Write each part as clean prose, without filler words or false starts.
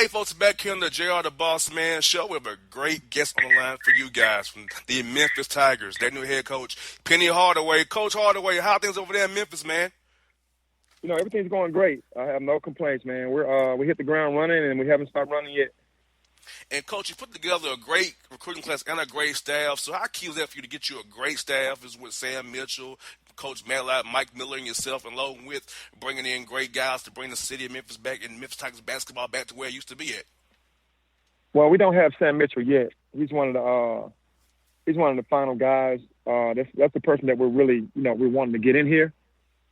Hey, folks, back here on the JR the Boss Man show. We have a great guest on the line for you guys from the Memphis Tigers. Their new head coach, Penny Hardaway. Coach Hardaway, how are things over there in Memphis, man? Everything's going great. I have no complaints, man. We hit the ground running, and we haven't stopped running yet. And, Coach, you put together a great recruiting class and a great staff. So how key was that for you to get you a great staff? Is with Sam Mitchell, Coach Matlock, Mike Miller, and yourself, and along with bringing in great guys to bring the city of Memphis back and Memphis Tigers basketball back to where it used to be at? Well, we don't have Sam Mitchell yet. He's one of the final guys. That's the person that we're really, we're wanting to get in here.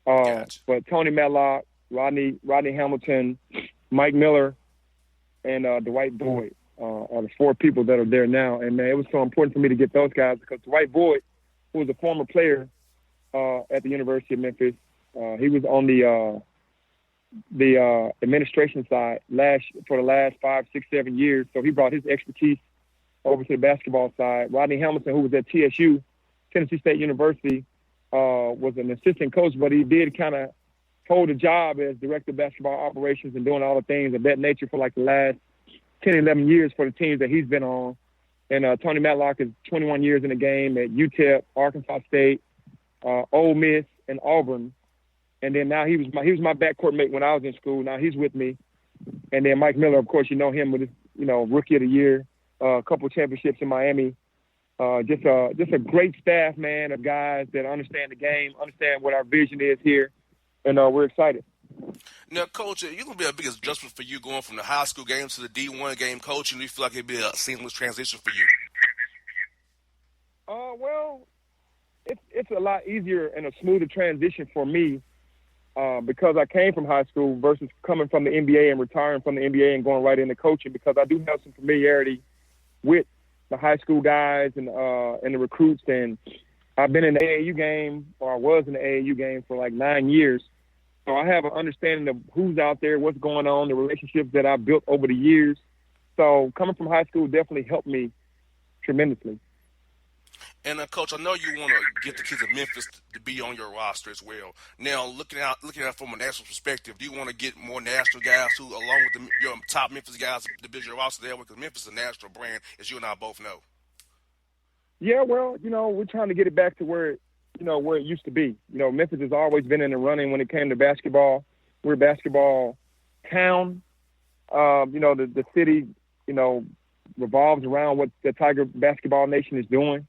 Gotcha. But Tony Matlock, Rodney Hamilton, Mike Miller, and Dwight Boyd are the four people that are there now. And, man, it was so important for me to get those guys because Dwight Boyd, who was a former player at the University of Memphis, he was on the administration side for the last 5, 6, 7 years. So he brought his expertise over to the basketball side. Rodney Hamilton, who was at TSU, Tennessee State University, was an assistant coach, but he did kind of hold a job as director of basketball operations and doing all the things of that nature for like the last 10, 11 years for the teams that he's been on. And Tony Matlock is 21 years in the game at UTEP, Arkansas State, Ole Miss, and Auburn. And then now he was my backcourt mate when I was in school. Now he's with me. And then Mike Miller, of course, you know him with his, Rookie of the Year, a couple championships in Miami. Just a great staff, man, of guys that understand the game, understand what our vision is here, and we're excited. Now, Coach, you're going to be a big adjustment for you going from the high school game to the D1 game coaching. Do you feel like it'd be a seamless transition for you? Well, it's a lot easier and a smoother transition for me because I came from high school versus coming from the NBA and retiring from the NBA and going right into coaching because I do have some familiarity with the high school guys and the recruits. And I've been in the AAU game, or I was in the AAU game for like 9 years. So I have an understanding of who's out there, what's going on, the relationships that I've built over the years. So coming from high school definitely helped me tremendously. And, Coach, I know you want to get the kids of Memphis to be on your roster as well. Now, looking at it from a national perspective, do you want to get more national guys who, along with your top Memphis guys, to build your roster there? Because Memphis is a national brand, as you and I both know. Yeah, well, we're trying to get it back to where it used to be. Memphis has always been in the running when it came to basketball. We're a basketball town. The city, revolves around what the Tiger Basketball Nation is doing.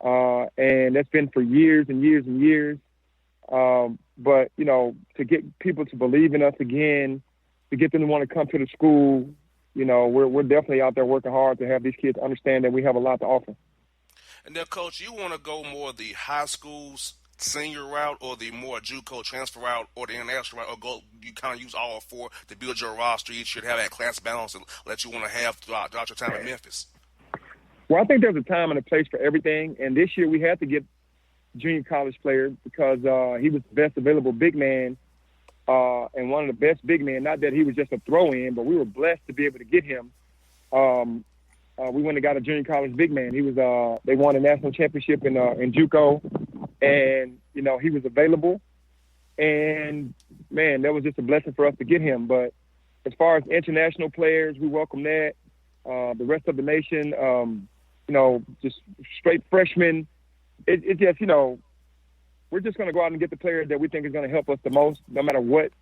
And that's been for years and years and years. But, to get people to believe in us again, to get them to want to come to the school, we're definitely out there working hard to have these kids understand that we have a lot to offer. And now, Coach, you want to go more the high school's senior route or the more JUCO transfer route or the international route, or you kind of use all four to build your roster each year to have that class balance that you want to have throughout your time in Memphis? Well, I think there's a time and a place for everything. And this year we had to get junior college players because he was the best available big man and one of the best big men. Not that he was just a throw-in, but we were blessed to be able to get him. We went and got a junior college big man. He was they won a national championship in JUCO, and he was available. And man, that was just a blessing for us to get him. But as far as international players, we welcome that. The rest of the nation, just straight freshmen. It just, we're just going to go out and get the players that we think is going to help us the most, no matter what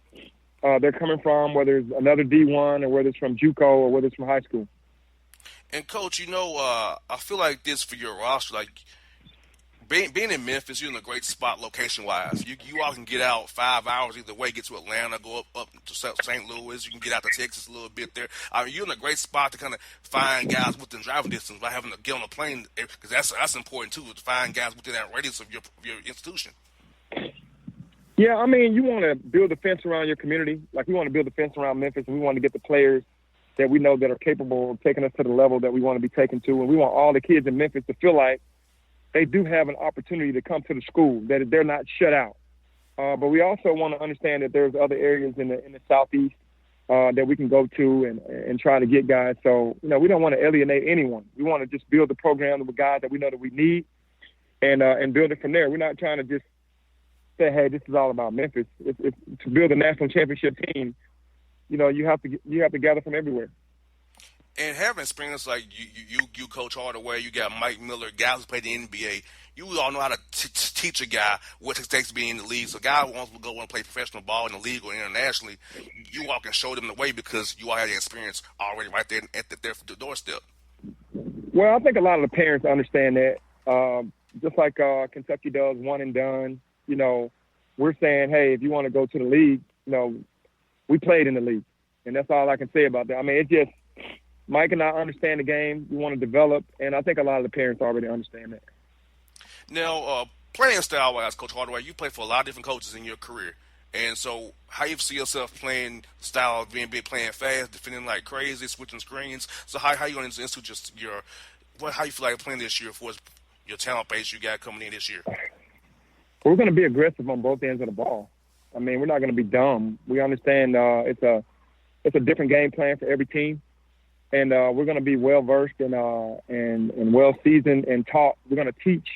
they're coming from, whether it's another D1 or whether it's from JUCO or whether it's from high school. And, Coach, I feel like this for your roster, like being in Memphis, you're in a great spot location-wise. You all can get out 5 hours either way, get to Atlanta, go up to St. Louis. You can get out to Texas a little bit there. I mean, you're in a great spot to kind of find guys within driving distance by having to get on a plane, because that's important, too, to find guys within that radius of your institution. Yeah, I mean, you want to build a fence around your community. Like, we want to build a fence around Memphis, and we want to get the players that we know that are capable of taking us to the level that we want to be taken to. And we want all the kids in Memphis to feel like they do have an opportunity to come to the school, that they're not shut out. But we also want to understand that there's other areas in the Southeast that we can go to and try to get guys. So, we don't want to alienate anyone. We want to just build the program with guys that we know that we need and build it from there. We're not trying to just say, hey, this is all about Memphis. It's to build a national championship team, you have to gather from everywhere. And having experience like you Coach Hardaway, you got Mike Miller, guys who play the NBA. You all know how to teach a guy what it takes to be in the league. So, a guy who wants to go and play professional ball in the league or internationally, you all can show them the way because you all have the experience already right there at their doorstep. Well, I think a lot of the parents understand that. Just like Kentucky does, one and done. You know, we're saying, hey, if you want to go to the league, you know, we played in the league, and that's all I can say about that. I mean, it's just Mike and I understand the game. We want to develop, and I think a lot of the parents already understand that. Now, playing style-wise, Coach Hardaway, you played for a lot of different coaches in your career. And so, how you see yourself playing style of being big, playing fast, defending like crazy, switching screens? So, how you going to institute just how you feel like playing this year for your talent base you got coming in this year? We're going to be aggressive on both ends of the ball. I mean, we're not going to be dumb. We understand it's a different game plan for every team, and we're going to be well versed and well seasoned and taught. We're going to teach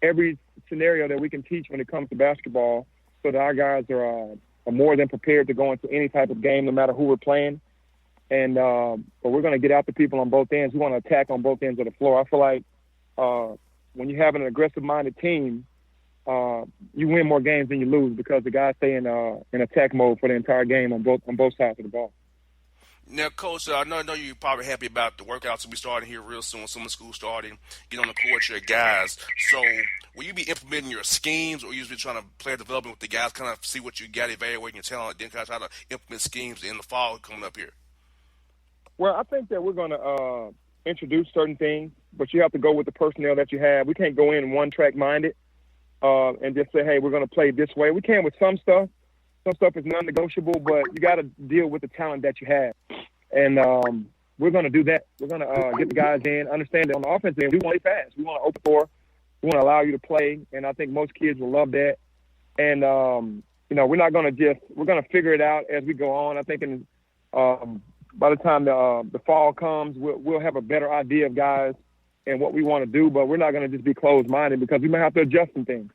every scenario that we can teach when it comes to basketball, so that our guys are more than prepared to go into any type of game, no matter who we're playing. And but we're going to get out the people on both ends. We want to attack on both ends of the floor. I feel like when you have an aggressive-minded team, you win more games than you lose because the guys stay in attack mode for the entire game on both sides of the ball. Now, Coach, I know you're probably happy about the workouts will be starting here real soon. Summer school starting. Get on the court, your guys. So, will you be implementing your schemes, or you just be trying to play development with the guys, kind of see what you got, evaluating your talent, then kind of try to implement schemes in the fall coming up here? Well, I think that we're going to introduce certain things, but you have to go with the personnel that you have. We can't go in one-track minded and just say, hey, we're going to play this way. We can with some stuff. Some stuff is non-negotiable, but you got to deal with the talent that you have. And we're going to do that. We're going to get the guys in, understand that on the offense end, we want to play fast. We want to open floor. We want to allow you to play, and I think most kids will love that. And, we're not going to we're going to figure it out as we go on. I think by the time the fall comes, we'll have a better idea of guys and what we want to do, but we're not going to just be closed-minded because we might have to adjust some things.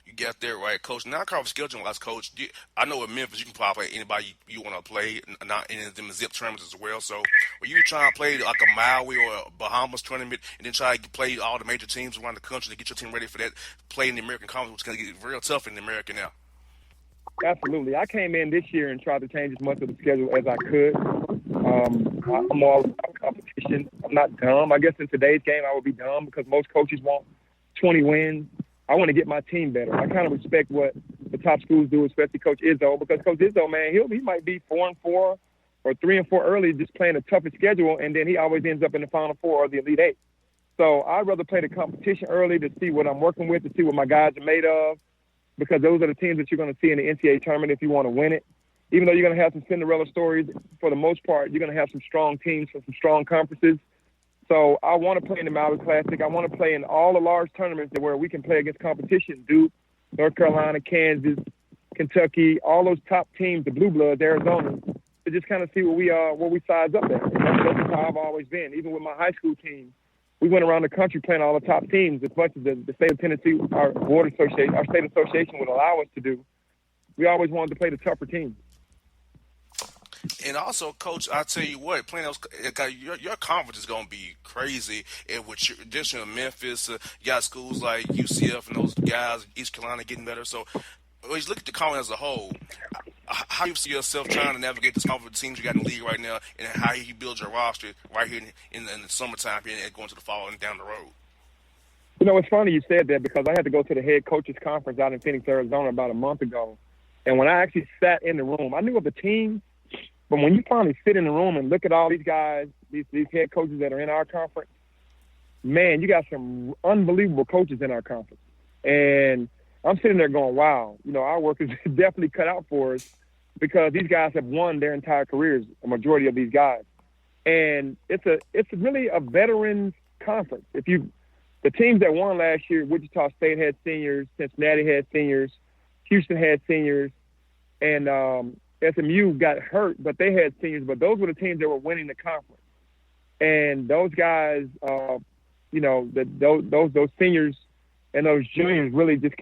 You got that right, Coach. Now, conference scheduling-wise, Coach, I know in Memphis you can probably play anybody you want to play, not in them zip tournaments as well. So, were you trying to play like a Maui or a Bahamas tournament and then try to play all the major teams around the country to get your team ready for that play in the American Conference, which is going to get real tough in the American now? Absolutely. I came in this year and tried to change as much of the schedule as I could. I'm all about competition. I'm not dumb. I guess in today's game I would be dumb because most coaches want 20 wins. I want to get my team better. I kind of respect what the top schools do, especially Coach Izzo, because Coach Izzo, man, he might be 4-4 or 3-4 early, just playing a tougher schedule, and then he always ends up in the Final Four or the Elite Eight. So I'd rather play the competition early to see what I'm working with, to see what my guys are made of, because those are the teams that you're going to see in the NCAA tournament if you want to win it. Even though you're going to have some Cinderella stories, for the most part, you're going to have some strong teams from some strong conferences. So I want to play in the Maui Classic. I want to play in all the large tournaments where we can play against competition. Duke, North Carolina, Kansas, Kentucky, all those top teams, the Blue Bloods, Arizona, to just kind of see where we size up at. That's how I've always been. Even with my high school team, we went around the country playing all the top teams as much as the state of Tennessee, our state association would allow us to do. We always wanted to play the tougher teams. And also, Coach, I tell you what, playing those, your conference is going to be crazy. And with your addition of Memphis, you got schools like UCF and those guys, East Carolina getting better. So, when you look at the conference as a whole, how do you see yourself trying to navigate this conference teams you got in the league right now, and how you build your roster right here in the summertime and going to the fall and down the road? You know, it's funny you said that because I had to go to the head coaches conference out in Phoenix, Arizona about a month ago. And when I actually sat in the room, I knew of the team. But when you finally sit in the room and look at all these guys, these head coaches that are in our conference, man, you got some unbelievable coaches in our conference. And I'm sitting there going, wow, our work is definitely cut out for us because these guys have won their entire careers, a majority of these guys. And it's really a veterans conference. The teams that won last year, Wichita State had seniors, Cincinnati had seniors, Houston had seniors, and SMU got hurt, but they had seniors. But those were the teams that were winning the conference. And those guys, those seniors and those juniors really just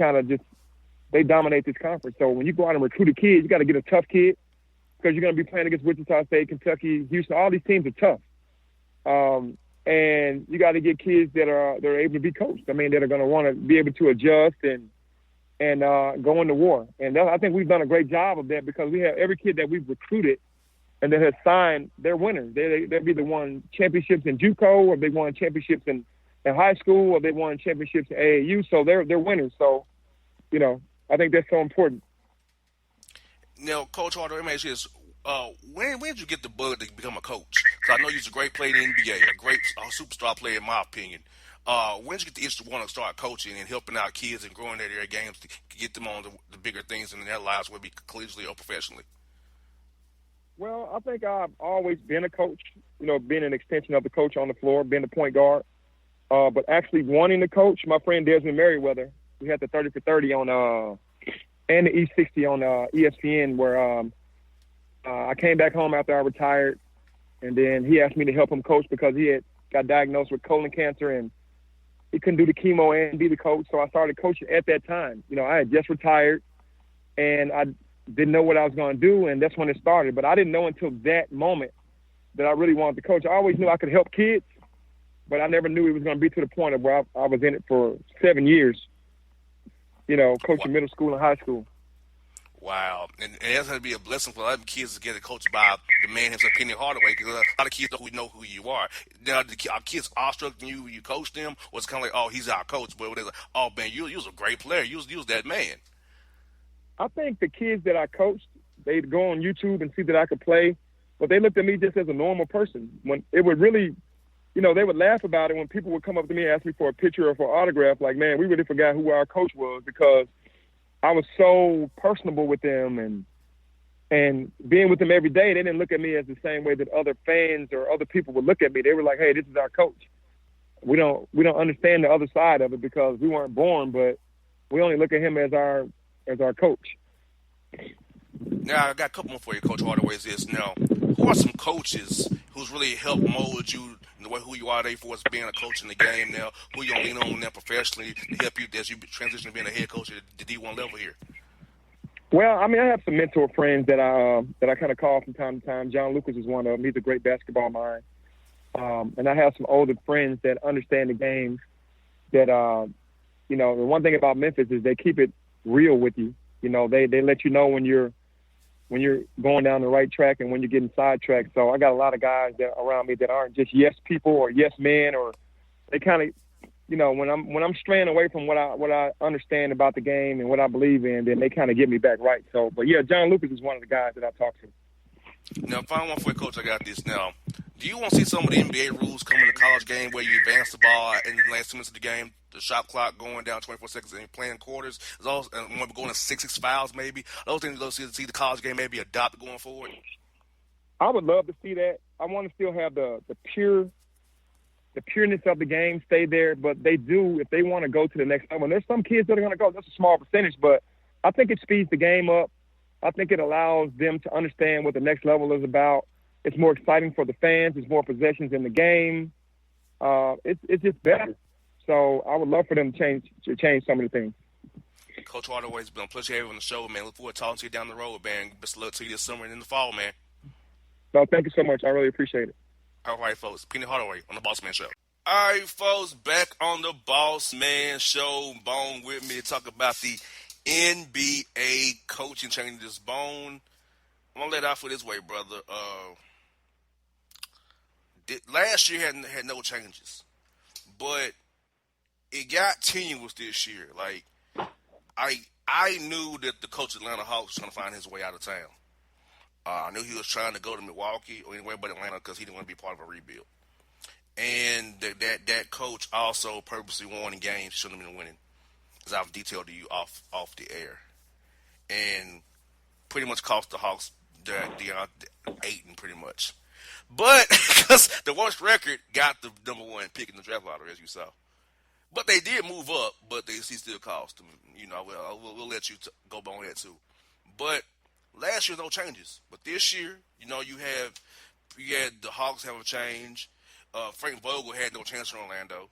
they dominate this conference. So when you go out and recruit a kid, you got to get a tough kid because you're going to be playing against Wichita State, Kentucky, Houston. All these teams are tough. And you got to get kids that are able to be coached. I mean, that are going to want to be able to adjust and go into war. And I think we've done a great job of that because we have every kid that we've recruited and that has signed, they're winners. They've either won championships in JUCO or they won championships in high school or they won championships in AAU. So they're winners. So, I think that's so important. Now, Coach Hardaway, let me ask you this. When did you get the bug to become a coach? Because I know you're a great player in the NBA, a great superstar player in my opinion. When did you get the itch to want to start coaching and helping out kids and growing their games to get them on the bigger things in their lives, whether it be collegially or professionally? Well, I think I've always been a coach, being an extension of the coach on the floor, being the point guard. But actually wanting to coach, my friend Desmond Merriweather, we had the 30 for 30 on and the E60 on ESPN where I came back home after I retired, and then he asked me to help him coach because he had got diagnosed with colon cancer and he couldn't do the chemo and be the coach. So I started coaching at that time. I had just retired and I didn't know what I was going to do, and that's when it started. But I didn't know until that moment that I really wanted to coach. I always knew I could help kids, but I never knew it was going to be to the point of where I was in it for 7 years, coaching middle school and high school. Wow. And that's going to be a blessing for other kids to get coached by the man himself, Penny Hardaway, because a lot of kids don't know who you are. Now, are kids awestruck when you coach them, or it's kind of like, oh, he's our coach, but they're like, oh, man, you was a great player. You was that man. I think the kids that I coached, they'd go on YouTube and see that I could play, but they looked at me just as a normal person. When it would really, they would laugh about it when people would come up to me and ask me for a picture or for an autograph. Like, man, we really forgot who our coach was because I was so personable with them and being with them every day. They didn't look at me as the same way that other fans or other people would look at me. They were like, hey, this is our coach. We don't understand the other side of it because we weren't born, but we only look at him as our coach. Now, I got a couple more for you, Coach Hardaway. Now, who are some coaches who's really helped mold you in the way who you are today for us being a coach in the game now? Who you lean on now professionally to help you as you transition to being a head coach at the D1 level here? Well, I mean, I have some mentor friends that I kind of call from time to time. John Lucas is one of them. He's a great basketball mind. And I have some older friends that understand the game that, the one thing about Memphis is they keep it real with you. They let you know when you're going down the right track and when you're getting sidetracked. So I got a lot of guys that around me that aren't just yes people or yes men, or they kind of, when I'm straying away from what I understand about the game and what I believe in, then they kind of get me back right. So, but yeah, John Lucas is one of the guys that I talk to. Now, final one for you, Coach. I got this now. Do you want to see some of the NBA rules come in the college game where you advance the ball in the last 2 minutes of the game, the shot clock going down 24 seconds and you're playing quarters? There's also going to 6 fouls maybe. Those things you'll see the college game maybe adopt going forward. I would love to see that. I want to still have the pureness of the game stay there, but they do, if they want to go to the next level. And there's some kids that are going to go. That's a small percentage, but I think it speeds the game up. I think it allows them to understand what the next level is about. It's more exciting for the fans. There's more possessions in the game. It's just better. So I would love for them to change some of the things. Coach Hardaway, it's been a pleasure having you on the show, man. Look forward to talking to you down the road, man. Best of luck to you this summer and in the fall, man. No, thank you so much. I really appreciate it. All right, folks. Penny Hardaway on the Bossman Show. All right, folks. Back on the Bossman Show. Bone with me to talk about the NBA coaching changes. Bone, I'm going to let out for this way, brother. Last year had no changes, but it got tenuous this year. Like, I knew that the coach of Atlanta Hawks was trying to find his way out of town. I knew he was trying to go to Milwaukee or anywhere but Atlanta because he didn't want to be part of a rebuild. And that coach also purposely won in games he shouldn't have been winning, as I've detailed to you off the air, and pretty much cost the Hawks the 8 pretty much. But because the worst record got the number 1 pick in the draft lottery, as you saw. But they did move up, but he still cost them. We'll let you go on that too. But last year, no changes. But this year, you had the Hawks have a change. Frank Vogel had no chance for Orlando.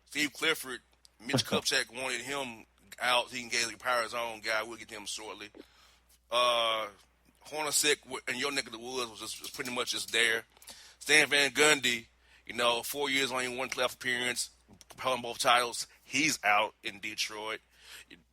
Steve Clifford, Mitch Kupchak wanted him out. He can get power his own guy. We'll get him shortly. Hornacek in your neck of the woods was pretty much just there. Stan Van Gundy 4 years, only one playoff appearance, held both titles. He's out in Detroit.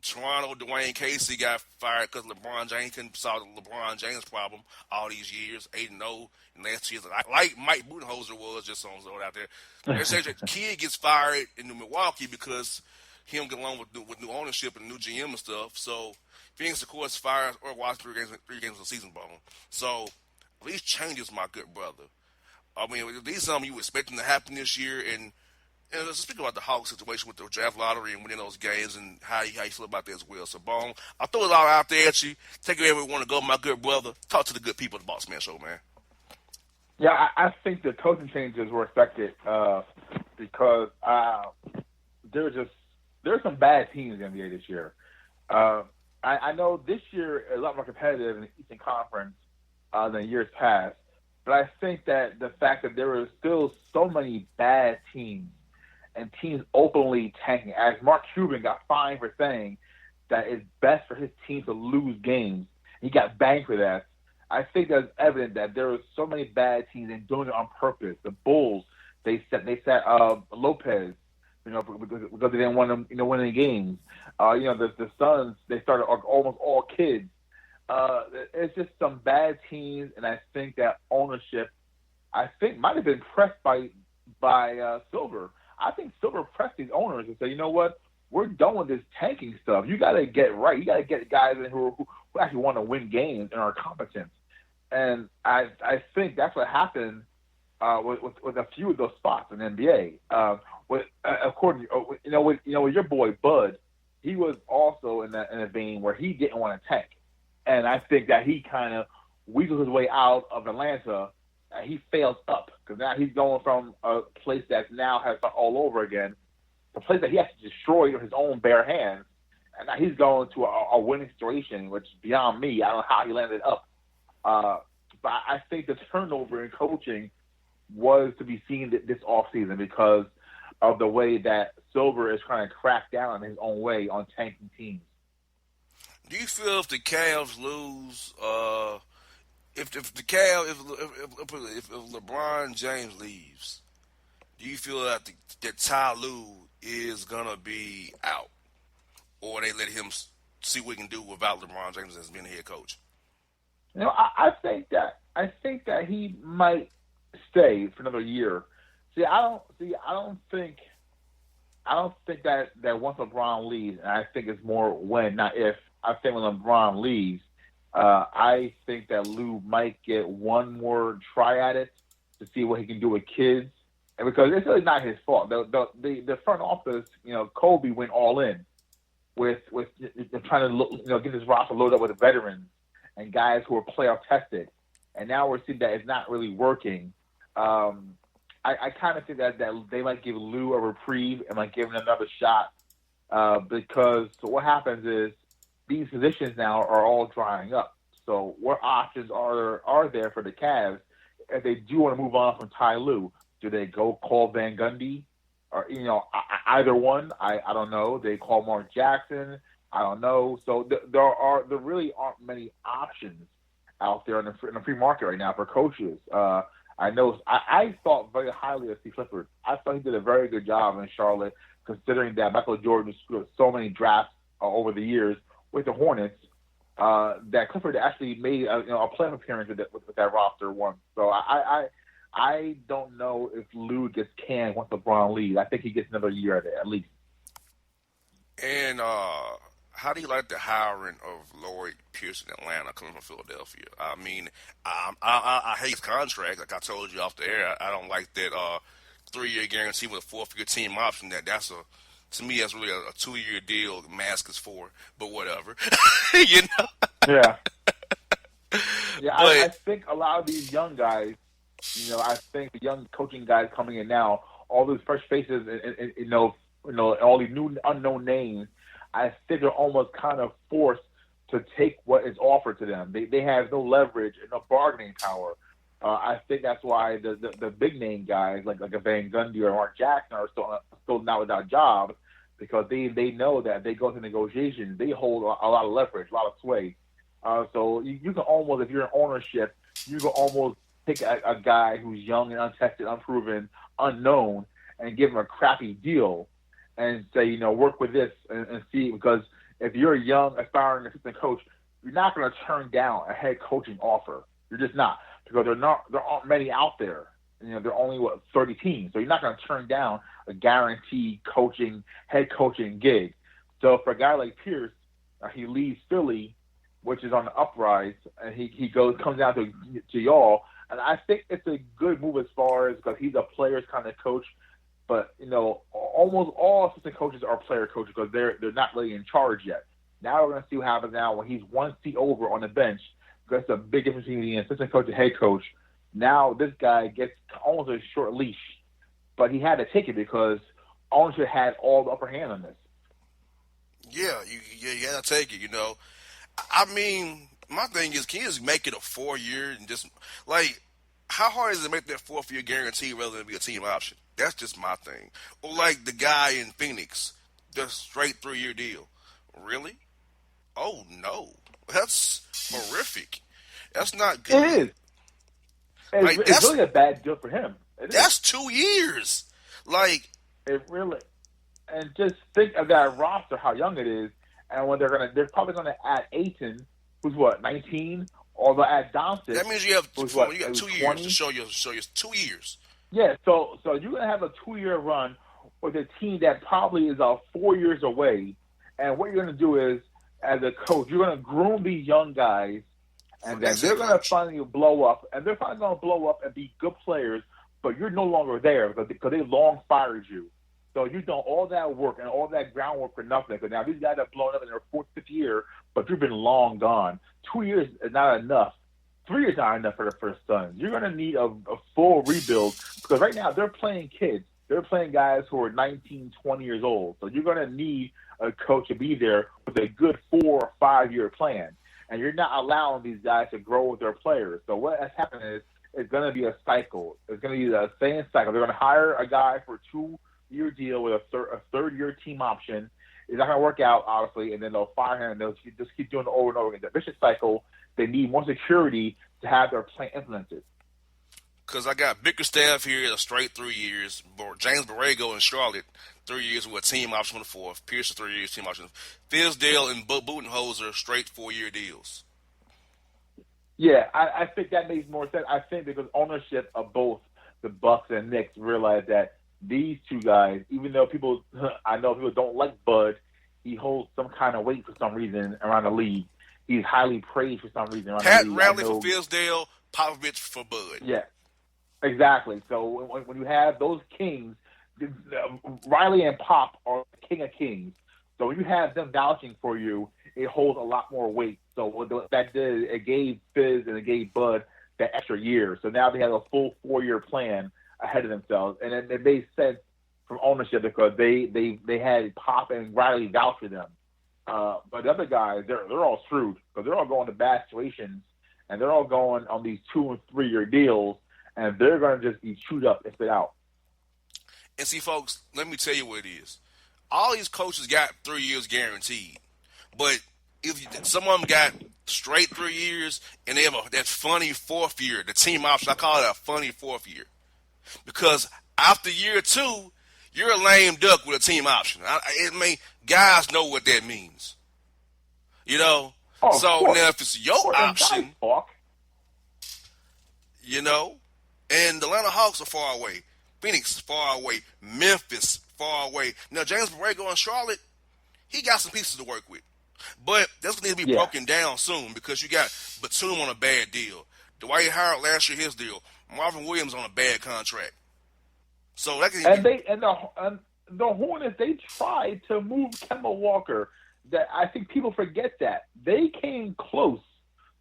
Toronto, Dwayne Casey got fired because LeBron James couldn't solve the LeBron James problem all these years, 8-0 in last year. Like Mike Budenholzer was, just on out there. They say that Kid gets fired in Milwaukee because him get along with new ownership and new GM and stuff. So Phoenix, of course, fires or watch three games of the season ball. So these changes, my good brother. I mean, these something you expecting to happen this year, and let's speak about the Hawks situation with the draft lottery and winning those games and how you feel about that as well. So, Bone, I'll throw it all out there at you. Take it wherever you want to go, my good brother. Talk to the good people at the Bossman Show, man. Yeah, I think the coaching changes were expected because there's some bad teams in the NBA this year. I know this year is a lot more competitive in the Eastern Conference than years past, but I think that the fact that there are still so many bad teams and teams openly tanking, as Mark Cuban got fined for saying that it's best for his team to lose games. He got banged for that. I think that's evident that there are so many bad teams and doing it on purpose. The Bulls, they set Lopez, because they didn't want him, win any games. The Suns, they started almost all kids. It's just some bad teams, and I think that ownership, might have been pressed by Silver. I think Silver pressed these owners and said, you know what, we're done with this tanking stuff. You got to get right. You got to get guys in who actually want to win games and are competent. And I think that's what happened with a few of those spots in the NBA. With your boy Bud, he was also in a vein where he didn't want to tank. And I think that he kind of weaseled his way out of Atlanta. He failed up because now he's going from a place that now has all over again, a place that he has to destroy with his own bare hands. And now he's going to a winning situation, which is beyond me. I don't know how he landed up. But I think the turnover in coaching was to be seen this offseason because of the way that Silver is trying to crack down in his own way on tanking teams. Do you feel if the Cavs lose, if LeBron James leaves, do you feel that Ty Lue is gonna be out, or they let him see what he can do without LeBron James as being the head coach? I think that he might stay for another year. I don't think that once LeBron leaves, and I think it's more when, not if. I think when LeBron leaves, I think that Lue might get one more try at it to see what he can do with kids, and because it's really not his fault. The front office, Kobe went all in with trying to get his roster loaded up with veterans and guys who are playoff tested, and now we're seeing that it's not really working. I kind of think that they might give Lue a reprieve and might give him another shot because what happens is these positions now are all drying up. So what options are there for the Cavs if they do want to move on from Ty Lue? Do they go call Van Gundy? Or, either one? I don't know. They call Mark Jackson? I don't know. So there really aren't many options out there in the free market right now for coaches. I know I thought very highly of Steve Clifford. I thought he did a very good job in Charlotte, considering that Michael Jordan screwed so many drafts over the years with the Hornets. That Clifford actually made a playoff appearance with that roster once. So I don't know if Lue gets canned once LeBron leaves. I think he gets another year at least. And how do you like the hiring of Lloyd Pierce in Atlanta coming from Philadelphia? I mean, I hate his contract. Like I told you off the air, I don't like that 3-year guarantee with a 4th-year team option. To me, that's really a 2-year deal. The mask is 4, but whatever. Yeah. Yeah, I think a lot of these young guys, I think the young coaching guys coming in now, all those fresh faces, and all these new unknown names, I think they're almost kind of forced to take what is offered to them. They have no leverage and no bargaining power. I think that's why the big name guys like a Van Gundy or Mark Jackson are still not without jobs, because they know that they go to negotiations, they hold a lot of leverage, a lot of sway. So you can almost, if you're in ownership, you can almost take a guy who's young and untested, unproven, unknown, and give him a crappy deal and say, work with this and see. Because if you're a young, aspiring assistant coach, you're not going to turn down a head coaching offer. You're just not, because there aren't many out there. There are only 30 teams, so you're not going to turn down a guaranteed head coaching gig. So for a guy like Pierce, he leaves Philly, which is on the uprise, and he comes down to y'all. And I think it's a good move as far as, because he's a player's kind of coach. But almost all assistant coaches are player coaches because they're not really in charge yet. Now we're going to see what happens now when he's one seat over on the bench, because it's a big difference between the assistant coach and head coach. Now this guy gets almost a short leash, but he had to take it because ownership had all the upper hand on this. Yeah, you got to take it, I mean, my thing is, can you just make it a 4-year and just, how hard is it to make that 4th-year guarantee rather than be a team option? That's just my thing. Or like the guy in Phoenix, the straight 3-year deal. Really? Oh, no. That's horrific. That's not good. It is. It's really a bad deal for him. That's 2 years. It really. And just think of that roster, how young it is, and when they're probably gonna add Ayton, who's 19, or they'll add Doncic. That means you have 2 years 20? to show your 2 years. Yeah, so you're gonna have a 2-year run with a team that probably is 4 years away, and what you're gonna do is, as a coach, you're gonna groom these young guys, and then they're gonna finally blow up, and they're finally gonna blow up and be good players, but you're no longer there because they long fired you. So you've done all that work and all that groundwork for nothing. Because now these guys are blowing up in their 4th, 5th year, but you've been long gone. 2 years is not enough. 3 years is not enough for the first Suns. You're going to need a full rebuild, because right now they're playing kids. They're playing guys who are 19, 20 years old. So you're going to need a coach to be there with a good 4 or 5 year plan. And you're not allowing these guys to grow with their players. So what has happened is it's going to be a cycle. It's going to be the same cycle. They're going to hire a guy for a 2-year deal with a third-year team option. It's not going to work out, obviously, and then they'll fire him, and they'll just keep doing it over and over again. The vicious cycle. They need more security to have their plan implemented. Because I got Bickerstaff here, a straight 3 years. James Borrego in Charlotte, 3 years with a team option on the 4th. Pierce, 3 years, team option. Fizdale and Budenholzer, straight 4-year deals. Yeah, I think that makes more sense. I think because ownership of both the Bucks and Knicks realized that these two guys, even though I know people don't like Bud, he holds some kind of weight for some reason around the league. He's highly praised for some reason around the league. Pat Riley for Fizdale, Popovich for Bud. Yeah, exactly. So when you have those kings, Riley and Pop are the king of kings. So when you have them vouching for you, it holds a lot more weight. So what that did, it gave Fizz and it gave Bud that extra year. So now they have a full 4-year plan ahead of themselves, and it made sense from ownership because they had Pop and Riley vouch for them. But the other guys, they're all screwed because they're all going to bad situations, and they're all going on these 2- and 3-year deals, and they're going to just be chewed up and spit out. And see, folks, let me tell you what it is. All these coaches got 3 years guaranteed, but if some of them got straight 3 years and they have that funny 4th year, the team option, I call it a funny 4th year. Because after year 2, you're a lame duck with a team option. Guys know what that means. So now if it's your option, and the Atlanta Hawks are far away. Phoenix far away. Memphis far away. Now James Borrego in Charlotte, he got some pieces to work with. But that's going to need to be broken down soon because you got Batum on a bad deal. Dwight Howard last year, his deal. Marvin Williams on a bad contract. So that can the Hornets, they tried to move Kemba Walker. That I think people forget that. They came close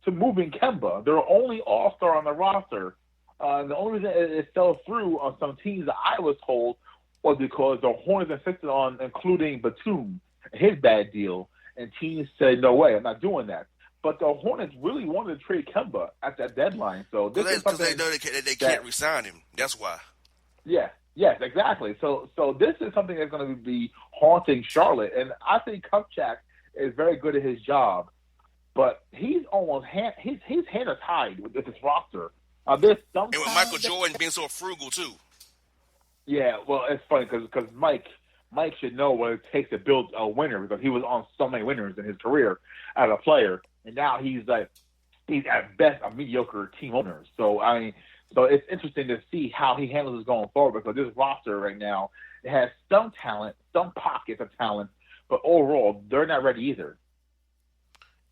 to moving Kemba. They're only all-star on the roster. The only reason it fell through on some teams that I was told was because the Hornets insisted on including Batum, his bad deal, and teams said, no way, I'm not doing that. But the Hornets really wanted to trade Kemba at that deadline. So this is something they know they can't re-sign him. That's why. Yeah. Yes, exactly. So this is something that's going to be haunting Charlotte, and I think Kupchak is very good at his job, but he's almost his hand is tied with this roster. There's some And with Michael talent. Jordan being so frugal too. Yeah, well, it's funny because Mike should know what it takes to build a winner because he was on so many winners in his career as a player, and now he's at best a mediocre team owner. So so it's interesting to see how he handles this going forward because this roster right now it has some talent, some pockets of talent, but overall they're not ready either.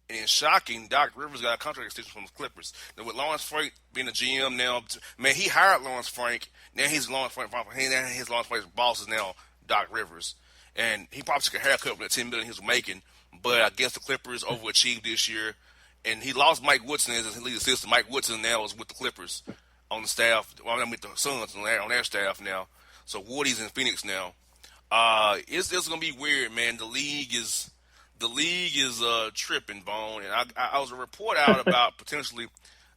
And it's shocking, Doc Rivers got a contract extension from the Clippers. Now with Lawrence Frank being the GM now, man, he hired Lawrence Frank. Now he's Lawrence Frank. His Lawrence Frank's boss is now Doc Rivers, and he probably took a haircut with the $10 million he was making. But I guess the Clippers overachieved this year, and he lost Mike Woodson as his lead assistant. Mike Woodson now is with the Clippers on the staff. Well, I'm with the Suns on their staff now. So Woody's in Phoenix now. It's gonna be weird, man. The league is tripping, Bone. And I was a report out about potentially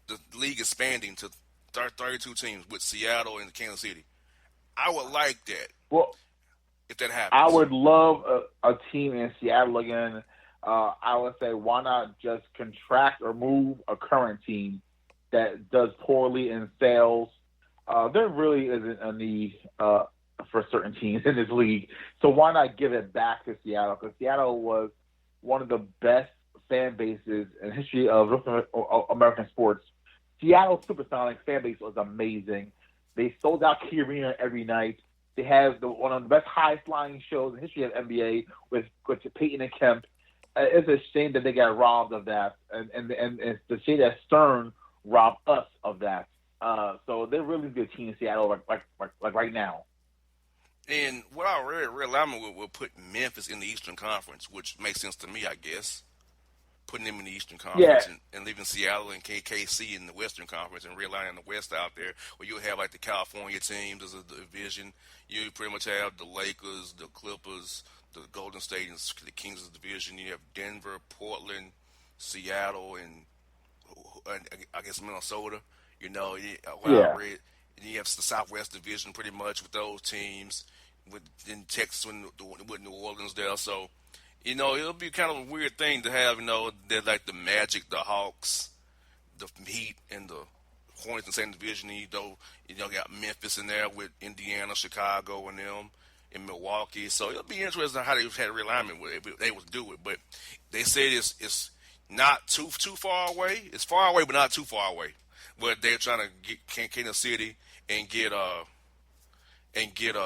the league expanding to 32 teams with Seattle and Kansas City. I would like that. Well, if that happens, I would love a team in Seattle again. I would say why not just contract or move a current team that does poorly in sales. There really isn't a need for certain teams in this league. So why not give it back to Seattle? Because Seattle was one of the best fan bases in the history of American sports. Seattle Supersonics fan base was amazing. They sold out Key Arena every night. They have one of the best high-flying shows in the history of NBA with Peyton and Kemp. It's a shame that they got robbed of that, and it's the shame that Stern robbed us of that. So they're really good team in Seattle, like right now. And what I read alignment will put Memphis in the Eastern Conference, which makes sense to me, I guess. Putting them in the Eastern Conference and leaving Seattle and KKC in the Western Conference and realigning the West out there, where you'll have like the California teams as a division. You pretty much have the Lakers, the Clippers, the Golden State, and the Kings as a division. You have Denver, Portland, Seattle, and I guess Minnesota. I read. And you have the Southwest Division pretty much with those teams, in Texas with New Orleans there. So, it'll be kind of a weird thing to have, they're like the Magic, the Hawks, the Heat, and the Hornets in the same division. Got Memphis in there with Indiana, Chicago, and them, in Milwaukee. So it'll be interesting how they had a realignment with it, if they would do it. But they said it's not too far away. It's far away, but not too far away. But they're trying to get Kansas City and get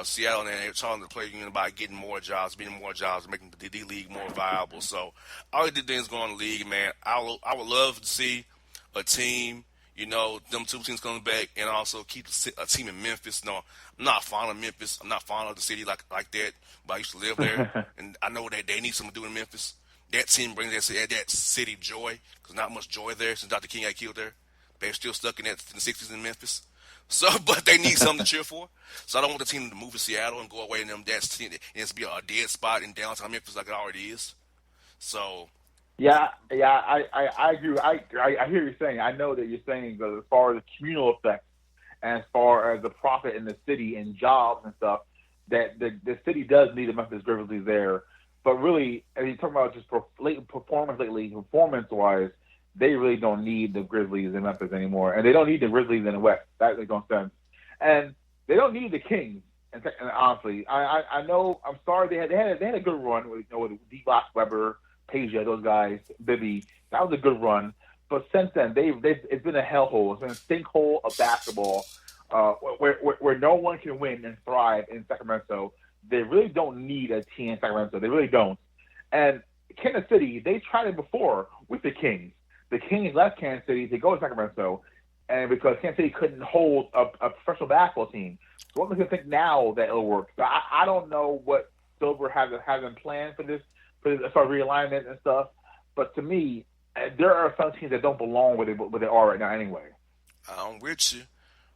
Seattle, and they're trying to play by getting more jobs, making the D League more viable. So all the things going on in the league, man. I would love to see a team, them two teams coming back, and also keep a team in Memphis. No, I'm not fond of Memphis. I'm not fond of the city like that, but I used to live there, and I know that they need something to do in Memphis. That team brings that city joy, because not much joy there since Dr. King got killed there. They're still stuck in the 60s in Memphis. So, but they need something to cheer for. So I don't want the team to move to Seattle and go away and it's be a dead spot in downtown Memphis like it already is. So. Yeah, I agree. I hear you saying. I know that you're saying that as far as the communal effect and as far as the profit in the city and jobs and stuff, that the city does need the Memphis Grizzlies there. But really, as you're talking about just performance-wise, they really don't need the Grizzlies in Memphis anymore, and they don't need the Grizzlies in the West. That makes no sense. And they don't need the Kings. And honestly, I know. I'm sorry. They had a good run with D-Box, Weber, Peja, those guys, Bibby. That was a good run. But since then, it's been a hellhole. It's been a sinkhole of basketball where no one can win and thrive in Sacramento. They really don't need a team in Sacramento. They really don't. And Kansas City, they tried it before with the Kings. The Kings left Kansas City to go to Sacramento, and because Kansas City couldn't hold a professional basketball team. So what makes you think now that it'll work? So I don't know what Silver has in plan for this as far as realignment and stuff. But to me, there are some teams that don't belong where they are right now anyway. I'm with you.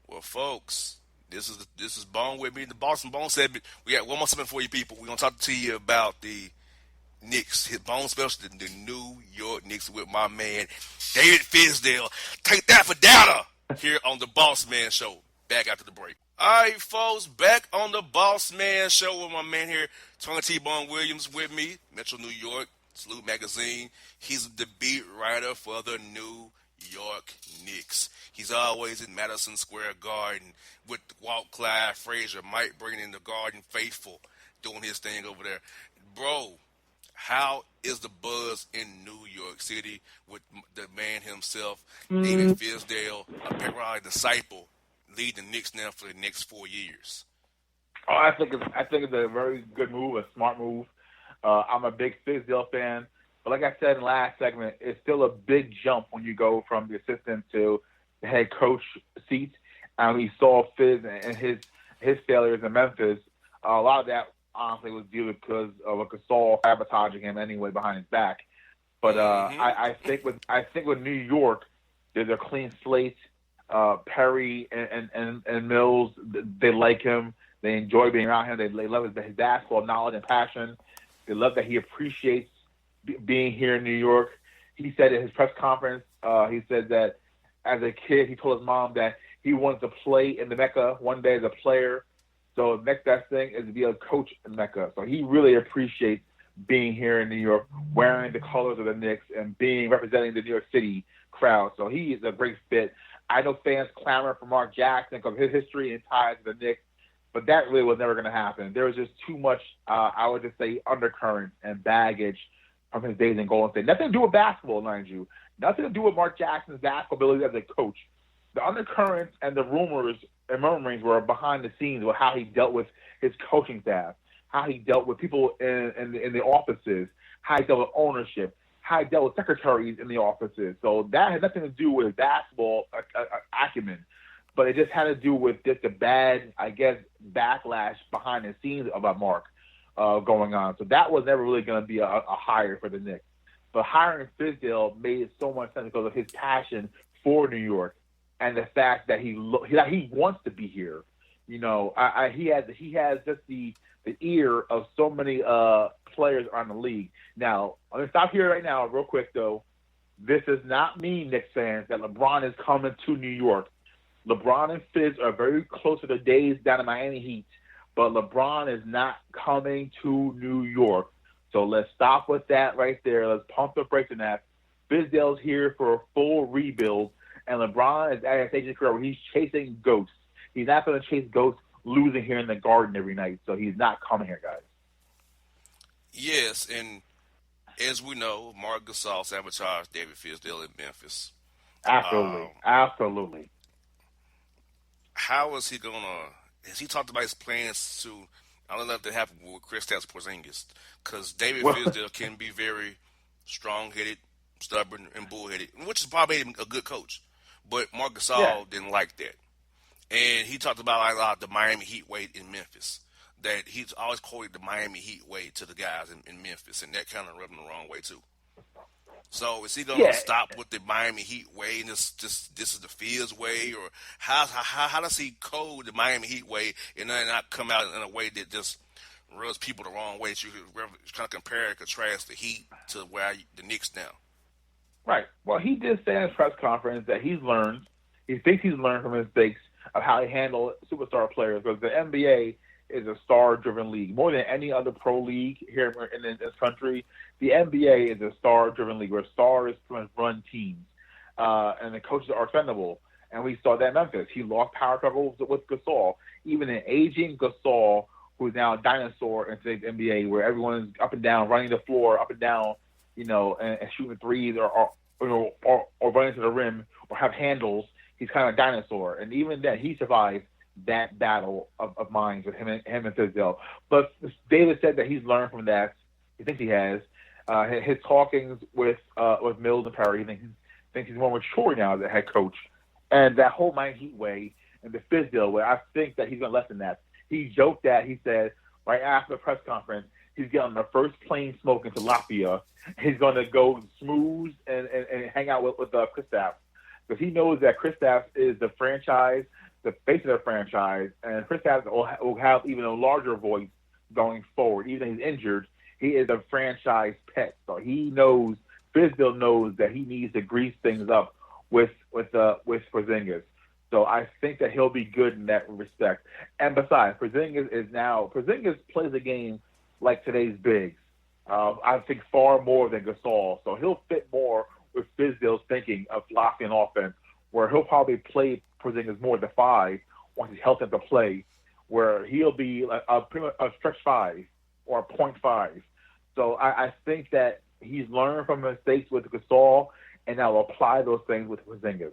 Well, folks, this is Bone with me. The Boston Bone said we got one more segment for you people. We're gonna talk to you about the Knicks, his Bone special, the New York Knicks with my man David Fizdale. Take that for data here on the Bossman Show. Back after the break. All right, folks, back on the Bossman Show with my man here, Tony T-Bone Williams with me, Metro New York, Salute Magazine. He's the beat writer for the New York Knicks. He's always in Madison Square Garden with Walt Clyde Frazier, Mike bringing in the Garden Faithful, doing his thing over there. Bro, how is the buzz in New York City with the man himself, David Fizdale, a Perry disciple, lead the Knicks now for the next 4 years? Oh, I think it's a very good move, a smart move. I'm a big Fizdale fan, but like I said in the last segment, it's still a big jump when you go from the assistant to the head coach seat. And we saw Fizz and his failures in Memphis. A lot of that honestly was due because of a Gasol sabotaging him anyway behind his back. But I think with New York, there's a clean slate. Perry and Mills, they like him. They enjoy being around him. They love his basketball knowledge and passion. They love that he appreciates being here in New York. He said at his press conference, he said that as a kid, he told his mom that he wanted to play in the Mecca one day as a player. So the next best thing is to be a coach in Mecca. So he really appreciates being here in New York, wearing the colors of the Knicks and representing the New York City crowd. So he is a great fit. I know fans clamor for Mark Jackson because of his history and ties to the Knicks. But that really was never going to happen. There was just too much, I would just say, undercurrent and baggage from his days in Golden State. Nothing to do with basketball, mind you. Nothing to do with Mark Jackson's basketball ability as a coach. The undercurrents and the rumors and murmurings were behind the scenes with how he dealt with his coaching staff, how he dealt with people in the offices, how he dealt with ownership, how he dealt with secretaries in the offices. So that had nothing to do with basketball acumen. But it just had to do with just the bad, I guess, backlash behind the scenes about Mark going on. So that was never really going to be a hire for the Knicks. But hiring Fizdale made so much sense because of his passion for New York and the fact that he wants to be here. You know, he has just the ear of so many players around the league. Now, I'm going to stop here right now real quick, though. This does not mean, Knicks fans, that LeBron is coming to New York. LeBron and Fizz are very close to the days down in Miami Heat, but LeBron is not coming to New York. So let's stop with that right there. Let's pump the brakes on that. Fizdale's here for a full rebuild, and LeBron is at a stage of his career where he's chasing ghosts. He's not going to chase ghosts losing here in the Garden every night, so he's not coming here, guys. Yes, and as we know, Marc Gasol sabotaged David Fizdale in Memphis. Absolutely. How is he has he talked about his plans to, I don't know if that happened with Kristaps Porzingis, because David Fizdale can be very strong-headed, stubborn, and bullheaded, which is probably a good coach. But Marc Gasol didn't like that. And he talked about the Miami Heat way in Memphis, that he's always quoted the Miami Heat way to the guys in Memphis, and that kind of rubbed him the wrong way too. So is he going to stop with the Miami Heat way and this is the Fizz way, or how does he code the Miami Heat way and then not come out in a way that just rubs people the wrong way? So you kind of compare and contrast the Heat to where the Knicks now. Right. Well, he did say in his press conference that he thinks he's learned from his mistakes of how he handled superstar players, because the NBA is a star-driven league. More than any other pro league here in this country, the NBA is a star-driven league where stars run teams, and the coaches are expendable. And we saw that in Memphis. He lost power struggles with Gasol. Even an aging Gasol, who's now a dinosaur in today's NBA, where everyone is up and down, running the floor up and down, you know, and shooting threes or running to the rim or have handles. He's kind of a dinosaur. And even then, he survived that battle of minds with him and Fizdale. But David said that he's learned from that. He thinks he has. His talkings with Mills and Perry, he thinks he's more mature now as a head coach. And that whole Miami Heat way and the Fizdale way, I think that he's going to lessen that. He joked that, he said, right after the press conference, he's getting the first plane smoke into Latvia. He's going to go smooth and hang out with Kristaps, because he knows that Kristaps is the franchise, the face of the franchise, and Kristaps will have even a larger voice going forward. Even if he's injured, he is a franchise pet. So he knows, Fizdale knows that he needs to grease things up with Porzingis. So I think that he'll be good in that respect. And besides, Porzingis plays a game like today's bigs. I think far more than Gasol. So he'll fit more with Fizdale's thinking of philosophy and offense, where he'll probably play Porzingis more than 5 once he's healthy to play, where he'll be like pretty much a stretch 5 or a point 5. So I think that he's learned from mistakes with Gasol, and now apply those things with Porzingis.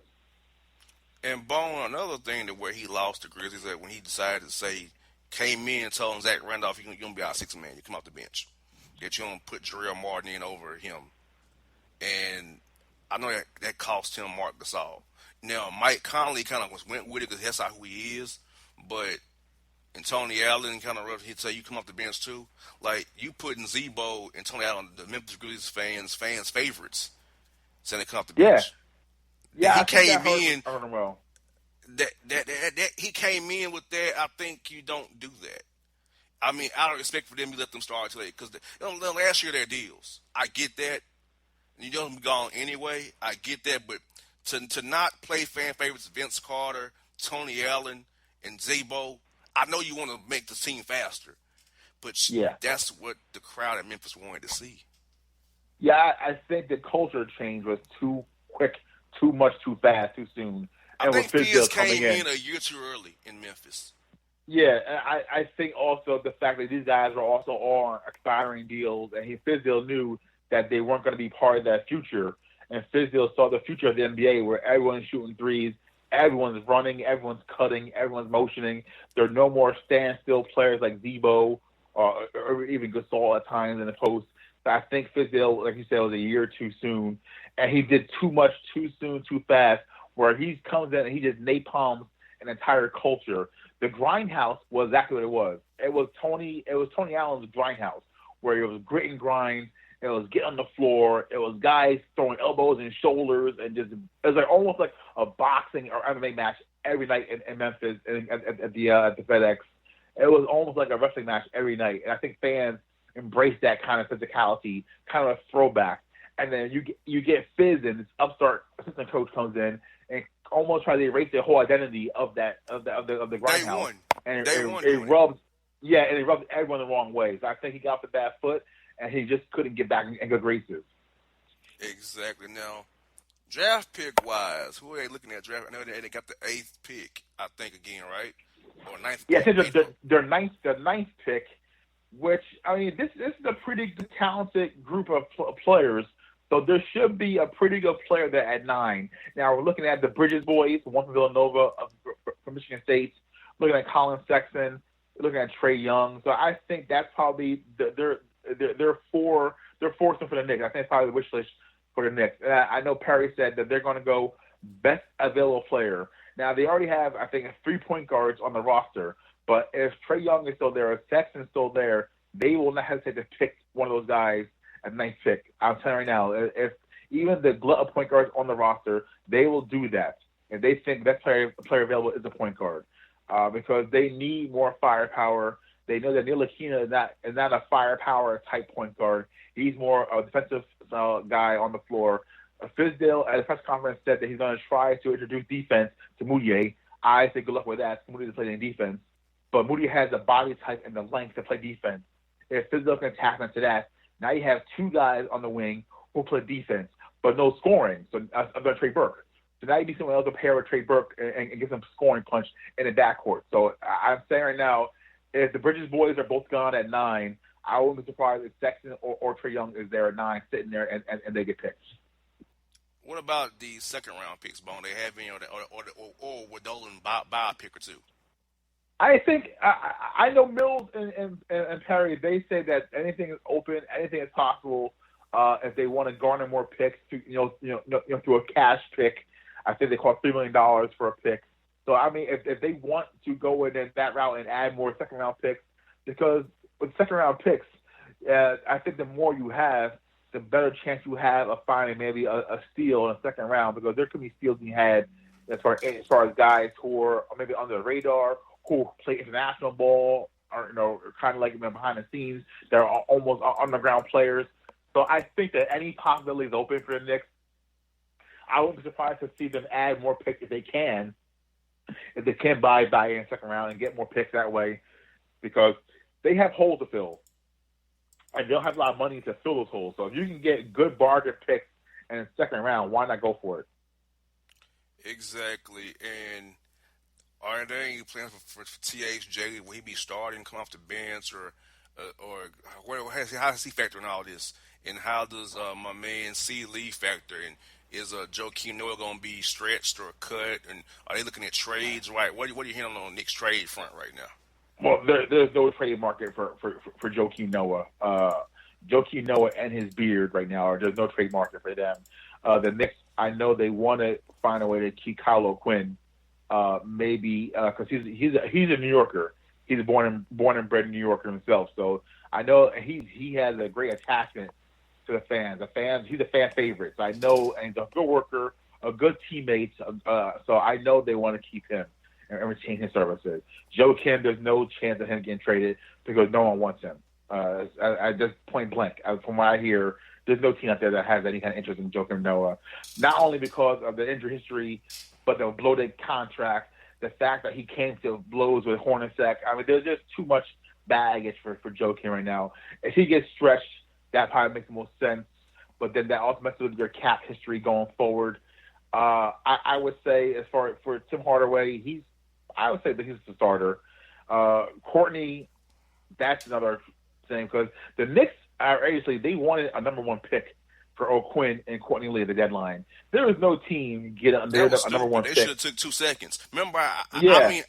And Bone, another thing that where he lost the Grizzlies that when he decided to say, came in and told Zach Randolph, you're going to be our 6th man. You come off the bench. That you don't put Jarrell Martin in over him. And I know that cost him Marc Gasol. Now, Mike Conley kind of went with it because that's not who he is. But, and Tony Allen kind of, he'd say, you come off the bench too. Like, you putting Zebo and Tony Allen, the Memphis Grizzlies fans' favorites, saying they come off the bench. Yeah, he came in. I don't know. That he came in with that. I think you don't do that. I mean, I don't expect for them to let them start today because last year their deals. I get that. You don't be gone anyway. I get that, but to not play fan favorites, Vince Carter, Tony Allen, and Zebo. I know you want to make the team faster, but that's what the crowd at Memphis wanted to see. Yeah, I think the culture change was too quick, too much, too fast, too soon. I think Fizz came in a year too early in Memphis. Yeah, I think also the fact that these guys are also all on expiring deals, and Fizdale knew that they weren't going to be part of that future. And Fizdale saw the future of the NBA where everyone's shooting threes, everyone's running, everyone's cutting, everyone's motioning. There are no more standstill players like Zebo or even Gasol at times in the post. So I think Fizdale, like you said, was a year too soon. And he did too much too soon, too fast, where he comes in and he just napalms an entire culture. The grindhouse was exactly what it was. It was Tony Allen's grindhouse, where it was grit and grind. It was get on the floor. It was guys throwing elbows and shoulders, and just it was like almost like a boxing or MMA match every night in Memphis at the FedEx. It was almost like a wrestling match every night, and I think fans embraced that kind of physicality, kind of a throwback. And then you get Fizz, and this upstart assistant coach comes in and almost tries to erase the whole identity of the grindhouse. And it rubs everyone the wrong way. So I think he got off the bad foot, and he just couldn't get back in good graces. Exactly. Now, draft pick wise, who are they looking at? Draft? I know they got the 8th pick, I think, again, right? Or 9th. Yeah, their ninth pick. Which, I mean, this is a pretty good, talented group of players. So there should be a pretty good player there at 9. Now we're looking at the Bridges boys, one from Villanova, from Michigan State. Looking at Colin Sexton, looking at Trae Young. So I think that's probably they're fourth for the Knicks. I think it's probably the wish list for the Knicks. I know Perry said that they're going to go best available player. Now they already have, I think, 3 point guards on the roster. But if Trae Young is still there, if Sexton's still there, they will not hesitate to pick one of those guys at 9th pick. I'm telling you right now, if even the glut of point guards on the roster, they will do that. And they think best player available is a point guard because they need more firepower. They know that Ntilikina is not a firepower type point guard. He's more a defensive guy on the floor. Fizdale at the press conference said that he's going to try to introduce defense to Moutier. I say good luck with that. Moutier doesn't play any defense. But Moody has the body type and the length to play defense. If Fizdale can tap into that, now you have 2 guys on the wing who play defense, but no scoring. So I'm going to Trey Burke. So now you need someone else to pair with Trey Burke and get some scoring punch in the backcourt. So I'm saying right now, if the Bridges boys are both gone at 9, I wouldn't be surprised if Sexton or Trae Young is there at 9, sitting there and they get picked. What about the 2nd round picks, Bone? They have any or would Dolan buy a pick or 2? I think I know Mills and Perry. They say that anything is open, anything is possible. If they want to garner more picks, through a cash pick, I think they cost $3 million for a pick. So I mean, if they want to go in that route and add more 2nd round picks, because with 2nd round picks, I think the more you have, the better chance you have of finding maybe a steal in the 2nd round, because there could be steals you had as far as guys who are maybe under the radar, who play international ball, or kind of like behind the scenes. They're almost underground players. So I think that any possibility is open for the Knicks. I wouldn't be surprised to see them add more picks if they can buy in 2nd round and get more picks that way, because they have holes to fill, and they'll have a lot of money to fill those holes. So if you can get good bargain picks in the second round, why not go for it? Exactly. And are there any plans for THJ? Will he be starting, come off the bench, or how does he factor in all this? And how does my man C. Lee factor in? Is Joakim Noah going to be stretched or cut? And are they looking at trades? Right? What are you hearing on Nick's trade front right now? Well, there's no trade market for Joakim Noah. Joakim Noah and his beard right now, there's no trade market for them. The Knicks, I know they want to find a way to keep Kyle O'Quinn, maybe because he's a New Yorker. He's born and bred New Yorker himself. So I know he has a great attachment to the fans. He's a fan favorite. So I know, and he's a good worker, a good teammate. So I know they want to keep him and retain his services. Joe Kim, there's no chance of him getting traded because no one wants him. I just point blank. From what I hear, there's no team out there that has any kind of interest in Joakim Noah. Not only because of the injury history, but the bloated contract, the fact that he came to blows with Hornacek. I mean, there's just too much baggage for Joakim right now. If he gets stretched, that probably makes the most sense. But then that also messes with your cap history going forward. I would say, as far for Tim Hardaway, I would say that he's the starter. Courtney, that's another thing because the Knicks they wanted a number one pick for O'Quinn and Courtney Lee at the deadline. There was no team get a number one pick. They should have took 2 seconds. Remember, I mean,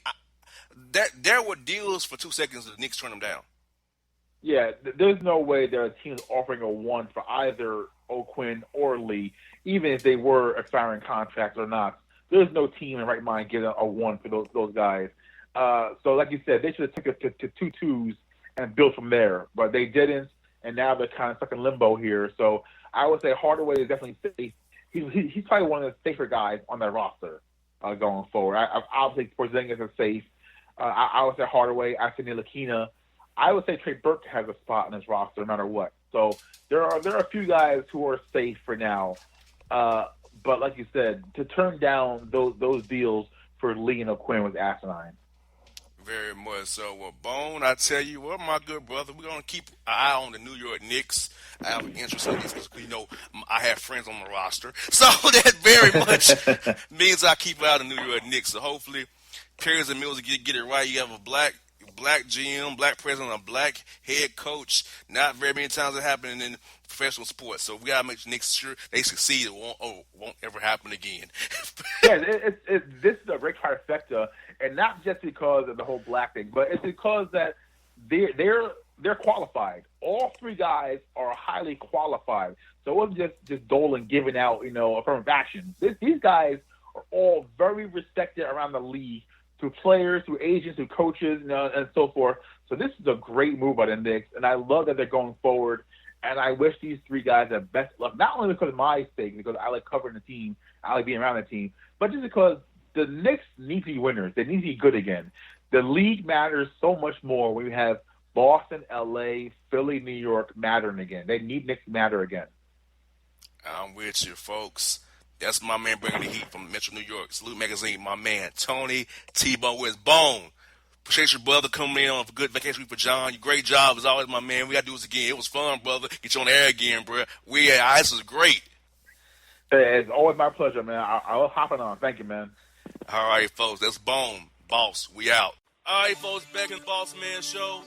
there were deals for 2 seconds that the Knicks turned them down. Yeah, there's no way there are teams offering a one for either O'Quinn or Lee, even if they were expiring contracts or not. There's no team in right mind getting a one for those guys. So like you said, they should have took it to 2 twos and built from there, but they didn't, and now they're kind of stuck in limbo here. So I would say Hardaway is definitely safe. He's probably one of the safer guys on that roster going forward. Obviously, Porzingis is safe. I would say Hardaway. I say Ntilikina. I would say Trey Burke has a spot in this roster no matter what. So there are a few guys who are safe for now. But like you said, to turn down those deals for Lee and O'Quinn was asinine. Very much so. Well, Bone, I tell you what, my good brother, we're going to keep an eye on the New York Knicks. I have an interest in this because, I have friends on the roster. So that very much means I keep an eye on the New York Knicks. So hopefully, Perez and Mills get it right. You have a black GM, black president, a black head coach. Not very many times it happens in professional sports. So we got to make Knicks sure they succeed. It won't ever happen again. Yeah, this is a great trifecta, and not just because of the whole black thing, but it's because that they're qualified. All 3 guys are highly qualified. So it wasn't just Dolan giving out, affirmative action. These guys are all very respected around the league, through players, through agents, through coaches, and so forth. So this is a great move by the Knicks, and I love that they're going forward. And I wish these 3 guys the best luck, not only because of my sake, because I like covering the team, I like being around the team, but just because the Knicks need to be winners. They need to be good again. The league matters so much more when you have Boston, L.A., Philly, New York mattering again. They need Knicks to matter again. I'm with you, folks. That's my man bringing the heat from Metro New York. Salute Magazine, my man, Tony T-Bone with Bone. Appreciate your brother coming in on a good vacation week for John. Great job as always, my man. We got to do this again. It was fun, brother. Get you on the air again, bro. This was great. Hey, it's always my pleasure, man. I was hopping on. Thank you, man. All right, folks. That's Bone. Boss, we out. All right, folks. Back in the Bossman Show.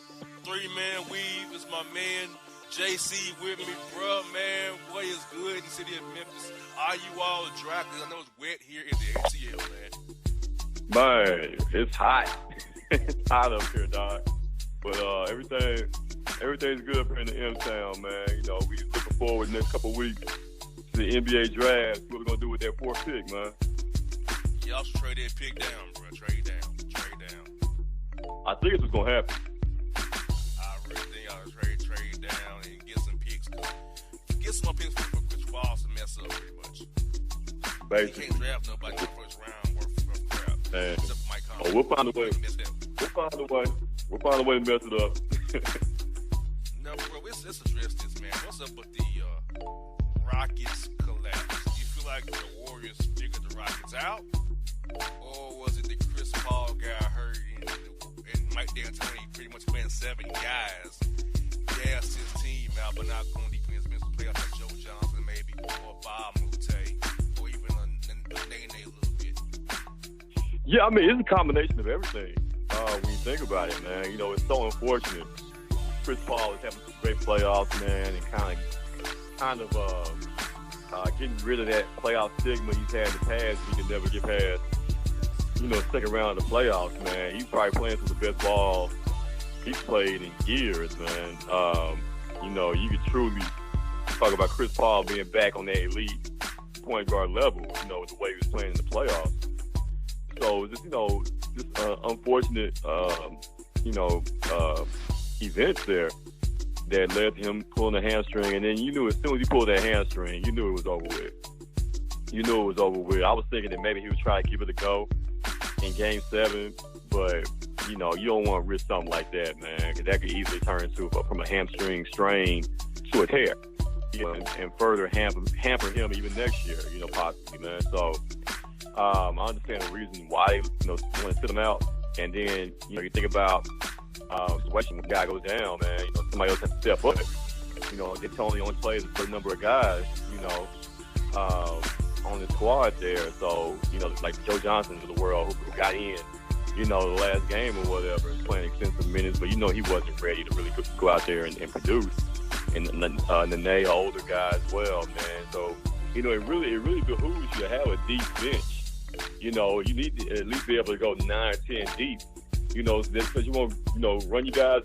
3-man weave is my man. JC with me, bro, man. What is good in the city of Memphis? Are you all dry? Because I know it's wet here in the ATL, man. Man, it's hot. It's hot up here, dog. But everything's good up here in the M-Town, man. We looking forward the next couple of weeks to the NBA draft. What we're going to do with that 4th pick, man. Y'all should trade that pick down, bro. Trade down. I think it's what's going to happen. I really think y'all should trade down and get some picks. Get some more picks for Chris Walls to mess up pretty much. Basically. You can't draft nobody in the first round worth crap. Except for Mike Conley. We'll find a way. We'll find a way to mess it up. No, bro, let's address this, man. What's up with the Rockets collapse? Do you feel like the Warriors figured the Rockets out? Or was it that Chris Paul got hurt and Mike D'Antoni pretty much playing 7 guys? Gassed his team out, but not going deep in his mental playoffs like Joe Johnson, maybe 4 or 5 moves. Yeah, I mean, it's a combination of everything when you think about it, man. You know, it's so unfortunate. Chris Paul is having some great playoffs, man, and kind of getting rid of that playoff stigma he's had in the past. He can never get past, you know, second round of the playoffs, man. He's probably playing some of the best ball he's played in years, man. You know, you could truly talk about Chris Paul being back on that elite point guard level, you know, the way he was playing in the playoffs. So just, you know, unfortunate, events there that led to him pulling a hamstring. And then you knew as soon as he pulled that hamstring, you knew it was over with. I was thinking that maybe he was trying to give it a go in Game 7, but, you know, you don't want to risk something like that, man, because that could easily turn into from a hamstring strain to a tear, you know, and further hamper him even next year, you know, possibly, man. So I understand the reason why they, you know, want to sit him out. And then, you know, you think about when the guy goes down, man, you know, somebody else has to step up. You know, they only plays a certain number of guys, you know, on the squad there. So, you know, like Joe Johnson of the world who got in, you know, the last game or whatever, and playing extensive minutes, but you know he wasn't ready to really go out there and produce. And Nene, an older guy as well, man. So, you know, it really behooves you to have a deep bench. You know, you need to at least be able to go 9 or 10 deep. You know, because you want, you know, run you guys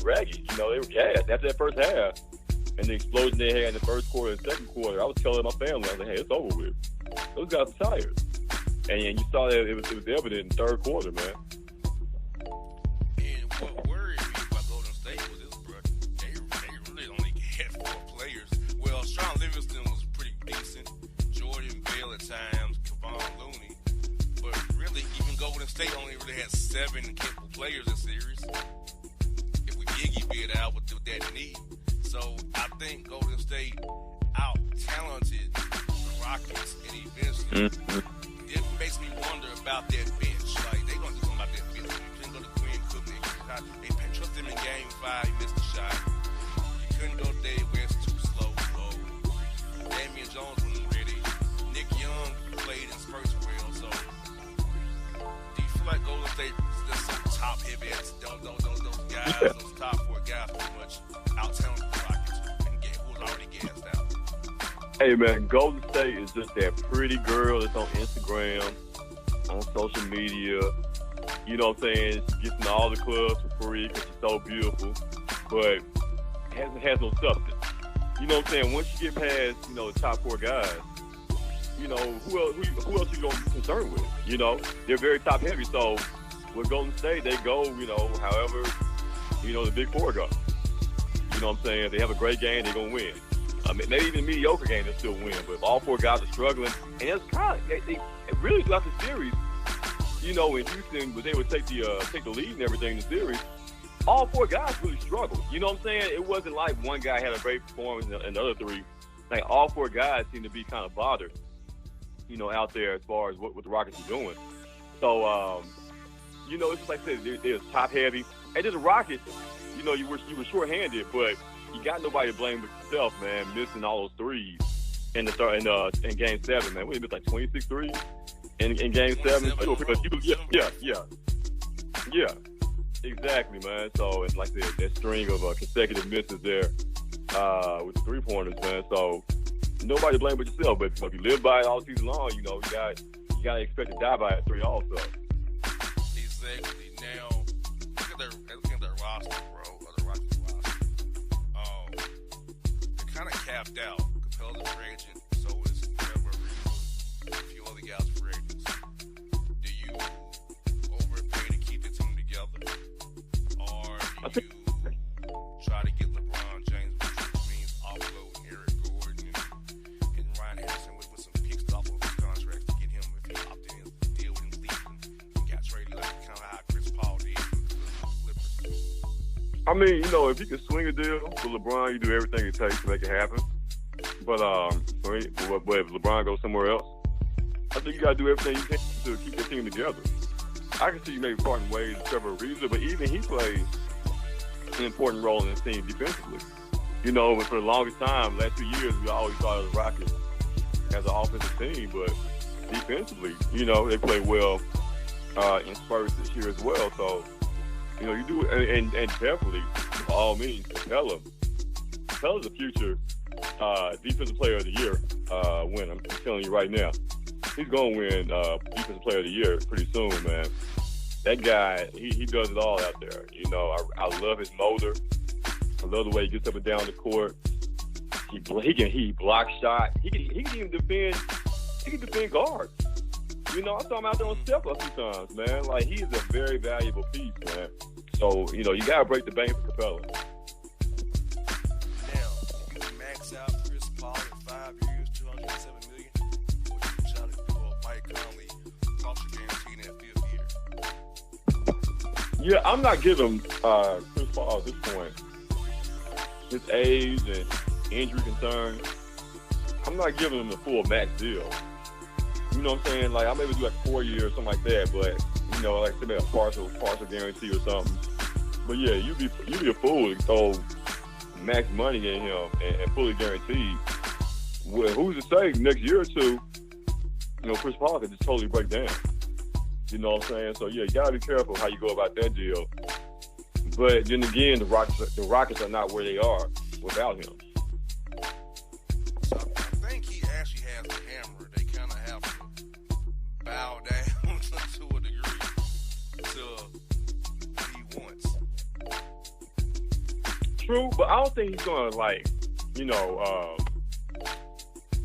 ragged. You know, they were gassed after that first half, and the explosion they had in the first quarter and second quarter. I was telling my family, I was like, hey, it's over with. Those guys are tired, and you saw that it was evident in the third quarter, man. And what worried me about Golden State was this, bro. They really only had 4 players. Well, Sean Livingston was pretty decent. Jordan Bell at times, Kevon Looney. But really, even Golden State only really had 7 capable players this series. If we Iggy bid out with that knee. So I think Golden State out-talented the Rockets, and eventually it makes me wonder about that bench. Like, they're going to do something about that bench. You couldn't go to Quinn Cook. They trusted him in Game 5. He missed the shot. You couldn't go to Dave West, too slow. Damian Jones wasn't ready. Nick Young played in spurts well. So do you feel like Golden State is just so top-heavy? Those guys, those top 4 guys pretty much out-talented the Rockets and who was already gassed out? Hey, man, Golden State is just that pretty girl that's on Instagram, on social media. You know what I'm saying? She gets in all the clubs for free because she's so beautiful, but has no substance. You know what I'm saying? Once you get past, you know, the top 4 guys, you know, who else you going to be concerned with? You know, they're very top-heavy. So with Golden State, they go, you know, however, you know, the big 4 go. You know what I'm saying? If they have a great game, they're going to win. Maybe even a mediocre game, they'll still win. But if all 4 guys are struggling, and it's kind of, they really throughout the series, you know, when Houston was able to take the lead and everything in the series, all 4 guys really struggled. You know what I'm saying? It wasn't like one guy had a great performance and the other 3. Like, all 4 guys seemed to be kind of bothered, you know, out there as far as what the Rockets are doing. So, you know, it's just like I said, they're top heavy. And then the Rockets, you know, you were shorthanded, but you got nobody to blame but yourself, man, missing all those threes in Game 7, man. We missed like 26 threes in Game 7. Yeah. Exactly, man. So it's like that string of consecutive misses there with the 3-pointers, man. So nobody to blame but yourself. But if you live by it all season long, you know, you got to expect to die by a 3 also. Exactly. Now, look at their roster, bro. The Rockets roster. They're kind of capped out. Capella's a free agent. So is Trevor Ariza. A few other guys free agents. Do you overpay to keep the team together? Or do you try to get LeBron James, which means offloading Eric Gordon and Ryan Anderson with some picks off of his contracts to get him, if he opted in to deal with him leaving and got traded like kind of how Chris Paul did with the Clippers? I mean, you know, if you can swing a deal with LeBron, you do everything it takes to make it happen. But if LeBron goes somewhere else, I think you got to do everything you can to keep the team together. I can see you maybe parting ways with Trevor Ariza, but even he plays an important role in the team defensively. You know, for the longest time, last 2 years, we always thought of the Rockets as an offensive team, but defensively, you know, they play well in spurts this year as well. So, you know, you do, and definitely, by all means, Capella's a future Defensive Player of the Year winner. I'm telling you right now. He's going to win Defensive Player of the Year pretty soon, man. That guy, he does it all out there. You know, I love his motor. I love the way he gets up and down the court. He blocks shots. He can even defend. He can defend guards. You know, I saw him out there on step a few times, man. Like, he is a very valuable piece, man. So, you know, you got to break the bank for Capella. Now, you can max out Chris Paul at 5 years, $207 million, or you can try to do a Mike Conley culture guarantee in that 5th year. Yeah, I'm not giving Chris Paul at this point. His age and injury concerns, I'm not giving him the full max deal. You know what I'm saying? Like, I maybe do like 4 years or something like that, but, you know, like maybe a partial guarantee or something. But yeah, you'd be a fool to throw max money in him and fully guaranteed. Well, who's to say next year or two, you know, Chris Paul could just totally break down. You know what I'm saying? So yeah, you gotta be careful how you go about that deal. But then again, the Rockets are not where they are without him. So I think he actually has the hammer. They kind of have to bow down to a degree to what he wants. True, but I don't think he's gonna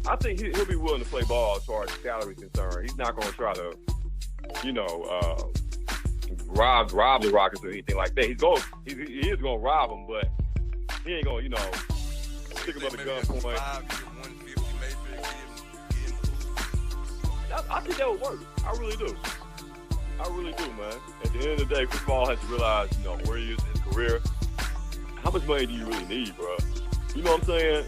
I think he'll be willing to play ball as far as salary is concerned. He's not gonna try to, rob the Rockets or anything like that. He is gonna rob them, but he ain't gonna, stick him up at gunpoint. I think that would work. I really do. Man. At the end of the day, Chris Paul has to realize, where he is in his career. How much money do you really need, bro? You know what I'm saying?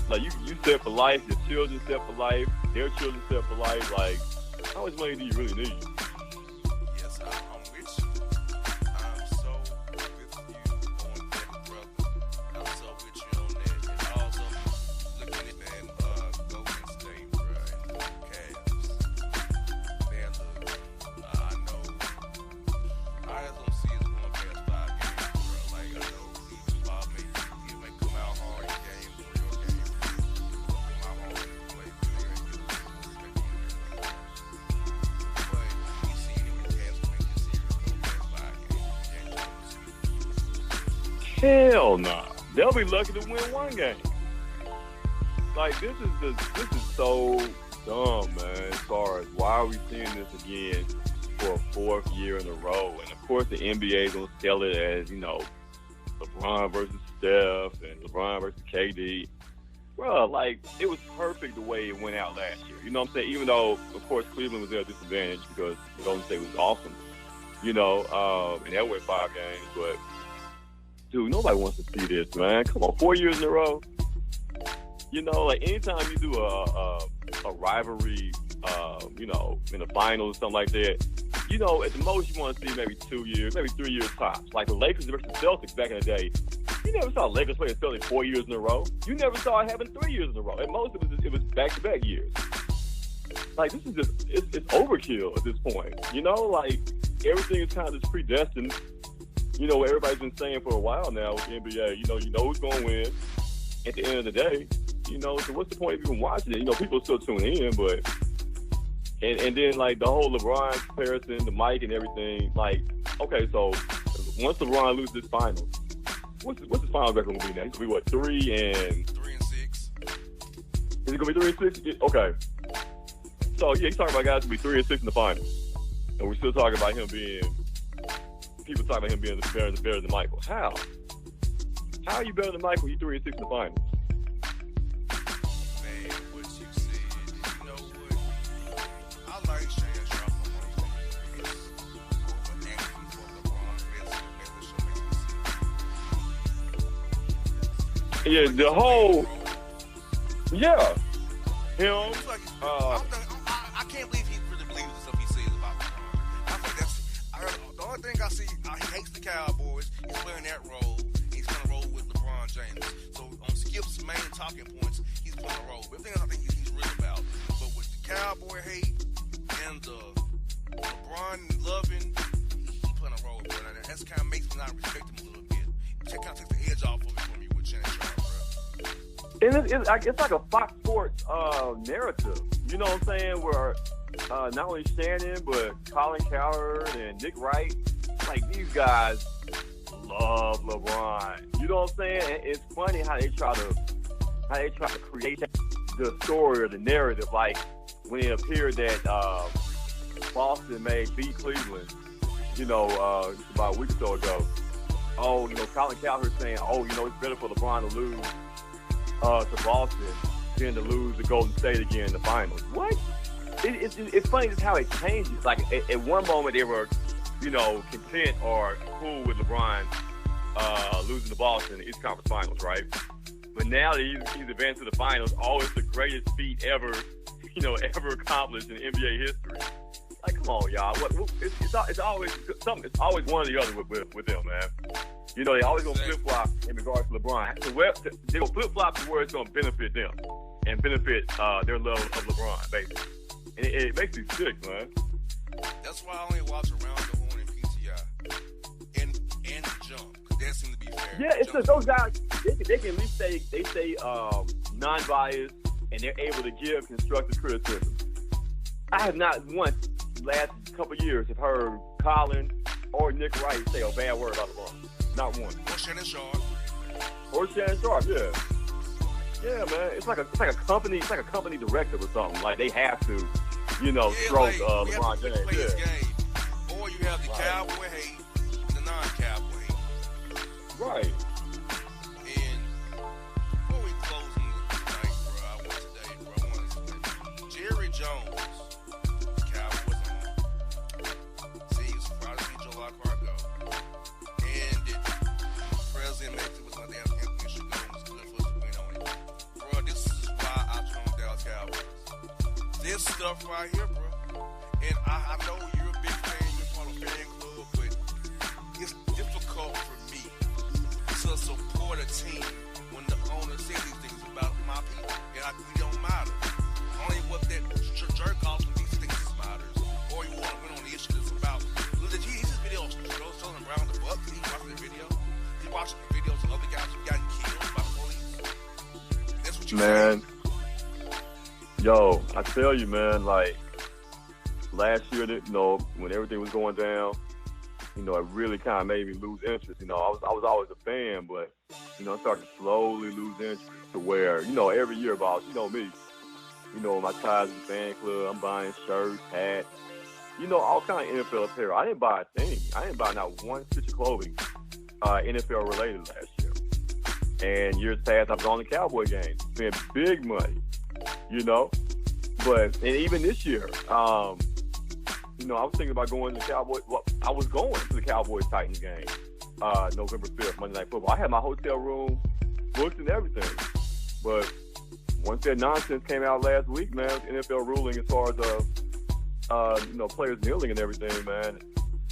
Like you set for life, your children set for life, their children set for life. Like, how much money do you really need? Yes, I'm with you. I'm so with you on that, brother. I'm so with you on that. And also, looking at that Golden State, bro, and the Cavs. Man, look, I know. I just don't see us going past 5 games, bro. Like, I know Bob may come out hard in game 3 or game 4. Come out hard and play. But you see any of the Cavs make this series go past 5 games? Hell no. They'll be lucky to win one game. Like, this is so dumb, man, as far as why are we seeing this again for a 4th year in a row. And, of course, the NBA is going to sell it as, LeBron versus Steph and LeBron versus KD. Well, like, it was perfect the way it went out last year. You know what I'm saying? Even though, of course, Cleveland was at a disadvantage because Golden State was awesome, and that went 5 games. But, dude, nobody wants to see this, man. Come on, 4 years in a row. Like, anytime you do a rivalry, in the finals or something like that, at the most you want to see maybe 2 years, maybe 3 years tops. Like the Lakers versus Celtics back in the day. You never saw Lakers play the Celtics 4 years in a row. You never saw it happen 3 years in a row. At most, it was back-to-back years. Like, this is just, it's overkill at this point. Like, everything is kind of just predestined. What everybody's been saying for a while now with the NBA. You know who's going to win at the end of the day. So what's the point of even watching it? People are still tuning in, but and then like the whole LeBron comparison, the mic and everything. Like, okay, so once LeBron loses this final, what's his final record gonna be now? He's gonna be what, 3 and 6? Is he gonna be 3 and 6? Okay. So yeah, he's talking about guys gonna be 3 and 6 in the finals, and we're still talking about him being. People talking about him being better than Michael. How? How are you better than Michael? You 3 and 6 in the finals. Man, what you said, you know what? I like Shan Sharp for LeBron. Yeah, the whole. Yeah. Him. I can't believe he really believes the stuff he says about LeBron. I think the only thing I see, he hates the Cowboys. He's playing that role. He's going to roll with LeBron James. So on Skip's main talking points, he's playing a role. But the thing I think he's real about. But with the Cowboy hate and the LeBron loving, he playing a role, bro. And that's kind of makes me not respect him a little bit. It kind of takes the edge off of it for me with Shannon Sharp, bro. And it's like a Fox Sports narrative. You know what I'm saying? Where not only Shannon, but Colin Cowherd and Nick Wright, like these guys love LeBron. You know what I'm saying? And it's funny how they try to create the story or the narrative. Like when it appeared that Boston may beat Cleveland, you know, about a week or so ago. Oh, you know, Colin Cowherd saying, oh, you know, it's better for LeBron to lose to Boston than to lose to Golden State again in the finals. What? It's funny just how it changes. Like at one moment they were, you know, content or cool with LeBron losing to Boston in the East Conference Finals, right? But now that he's advanced to the finals, it's the greatest feat ever, you know, ever accomplished in NBA history. Like, come on, y'all. It's always something. It's always one or the other with them, man. You know, they always gonna flip flop in regards to LeBron. So they gonna flip flop to where it's gonna benefit them and benefit their love of LeBron, basically. And it makes me sick, man. That's why I only watch Around the Horn and PTI and the Jump, because that seems to be fair. Yeah, it's just those guys. They can at least say non-biased, and they're able to give constructive criticism. I have not once last couple of years have heard Colin or Nick Wright say a bad word about LeBron. Not one. Or Shannon Sharp. Yeah. Yeah, man. It's like a company. It's like a company directive or something. Like they have to, you know, stroke LeBron James. Play his game. Or you have the cowboy hate and the non-cowboy hate. Right. And before we close tonight, bro, I want to say Jerry Jones, Cowboys on. See, he was surprised to see Joe Lockhart go. And the president Memphis was on damn Anthony should go. It was good for us to win on it. Bro, this is why I chose Dallas Cowboys. This stuff right here, bro. And I know you're a big fan, you're part of a fan club, but it's difficult for me to support a team when the owner says these things about my people, and we don't matter. Only what that jerk off when these things matters, or you want to win on the issue that's about. Look at his videos, Stolen Brown the Bucks. He watching the video. He watching the videos of other guys who gotten killed by the police. That's what you man. Yo, I tell you, man, like last year, you know, when everything was going down, you know, it really kind of made me lose interest. You know, I was always a fan, but, you know, I started to slowly lose interest to where, you know, every year, boss, you know me, you know, my ties with the fan club, I'm buying shirts, hats, you know, all kind of NFL apparel. I didn't buy a thing. I didn't buy not one stitch of clothing NFL related last year. And years past, I've gone to Cowboy games, spent big money, you know. But, and even this year, you know, I was thinking about going to the Cowboys. Well, I was going to the Cowboys-Titans game, November 5th, Monday Night Football. I had my hotel room booked and everything. But once that nonsense came out last week, man, the NFL ruling as far as, you know, players kneeling and everything, man,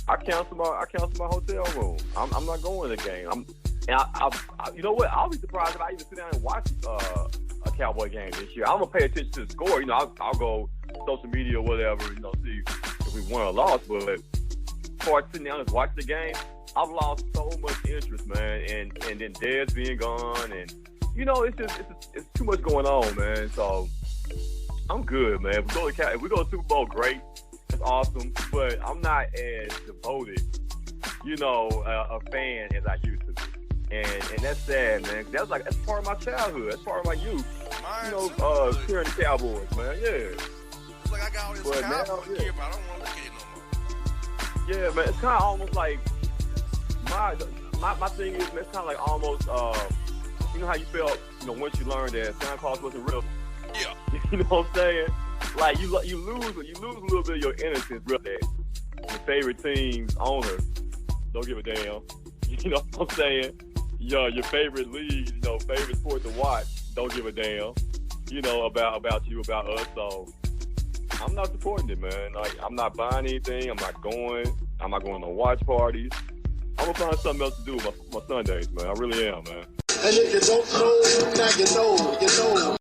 I canceled my hotel room. I'm not going to the game. I you know what? I'll be surprised if I even sit down and watch a Cowboy game this year. I'm gonna pay attention to the score. You know, I'll go social media or whatever. You know, see if we won or lost. But as far as sitting down and watching the game, I've lost so much interest, man. And then Dez being gone, and you know, it's too much going on, man. So I'm good, man. If we go to Super Bowl, great. That's awesome. But I'm not as devoted, you know, a fan as I used to be. And that's sad, man. That's part of my childhood. That's part of my youth. Mine you know, cheering the Cowboys, man. Yeah. It's like I got all this Cowboy gear, but I don't want to look at it no more. Yeah, man. It's kind of almost like my thing is, man, it's kind of like almost, you know how you felt, you know, once you learned that Santa Claus wasn't real. Yeah. You know what I'm saying? Like you lose a little bit of your innocence, really. Your favorite team's owner don't give a damn. You know what I'm saying? Your favorite league, you know, favorite sport to watch, don't give a damn, you know, about you, about us. So I'm not supporting it, man. Like, I'm not buying anything. I'm not going to watch parties. I'm gonna find something else to do with my Sundays, man. I really am, man. And if you don't know, now you know, you know.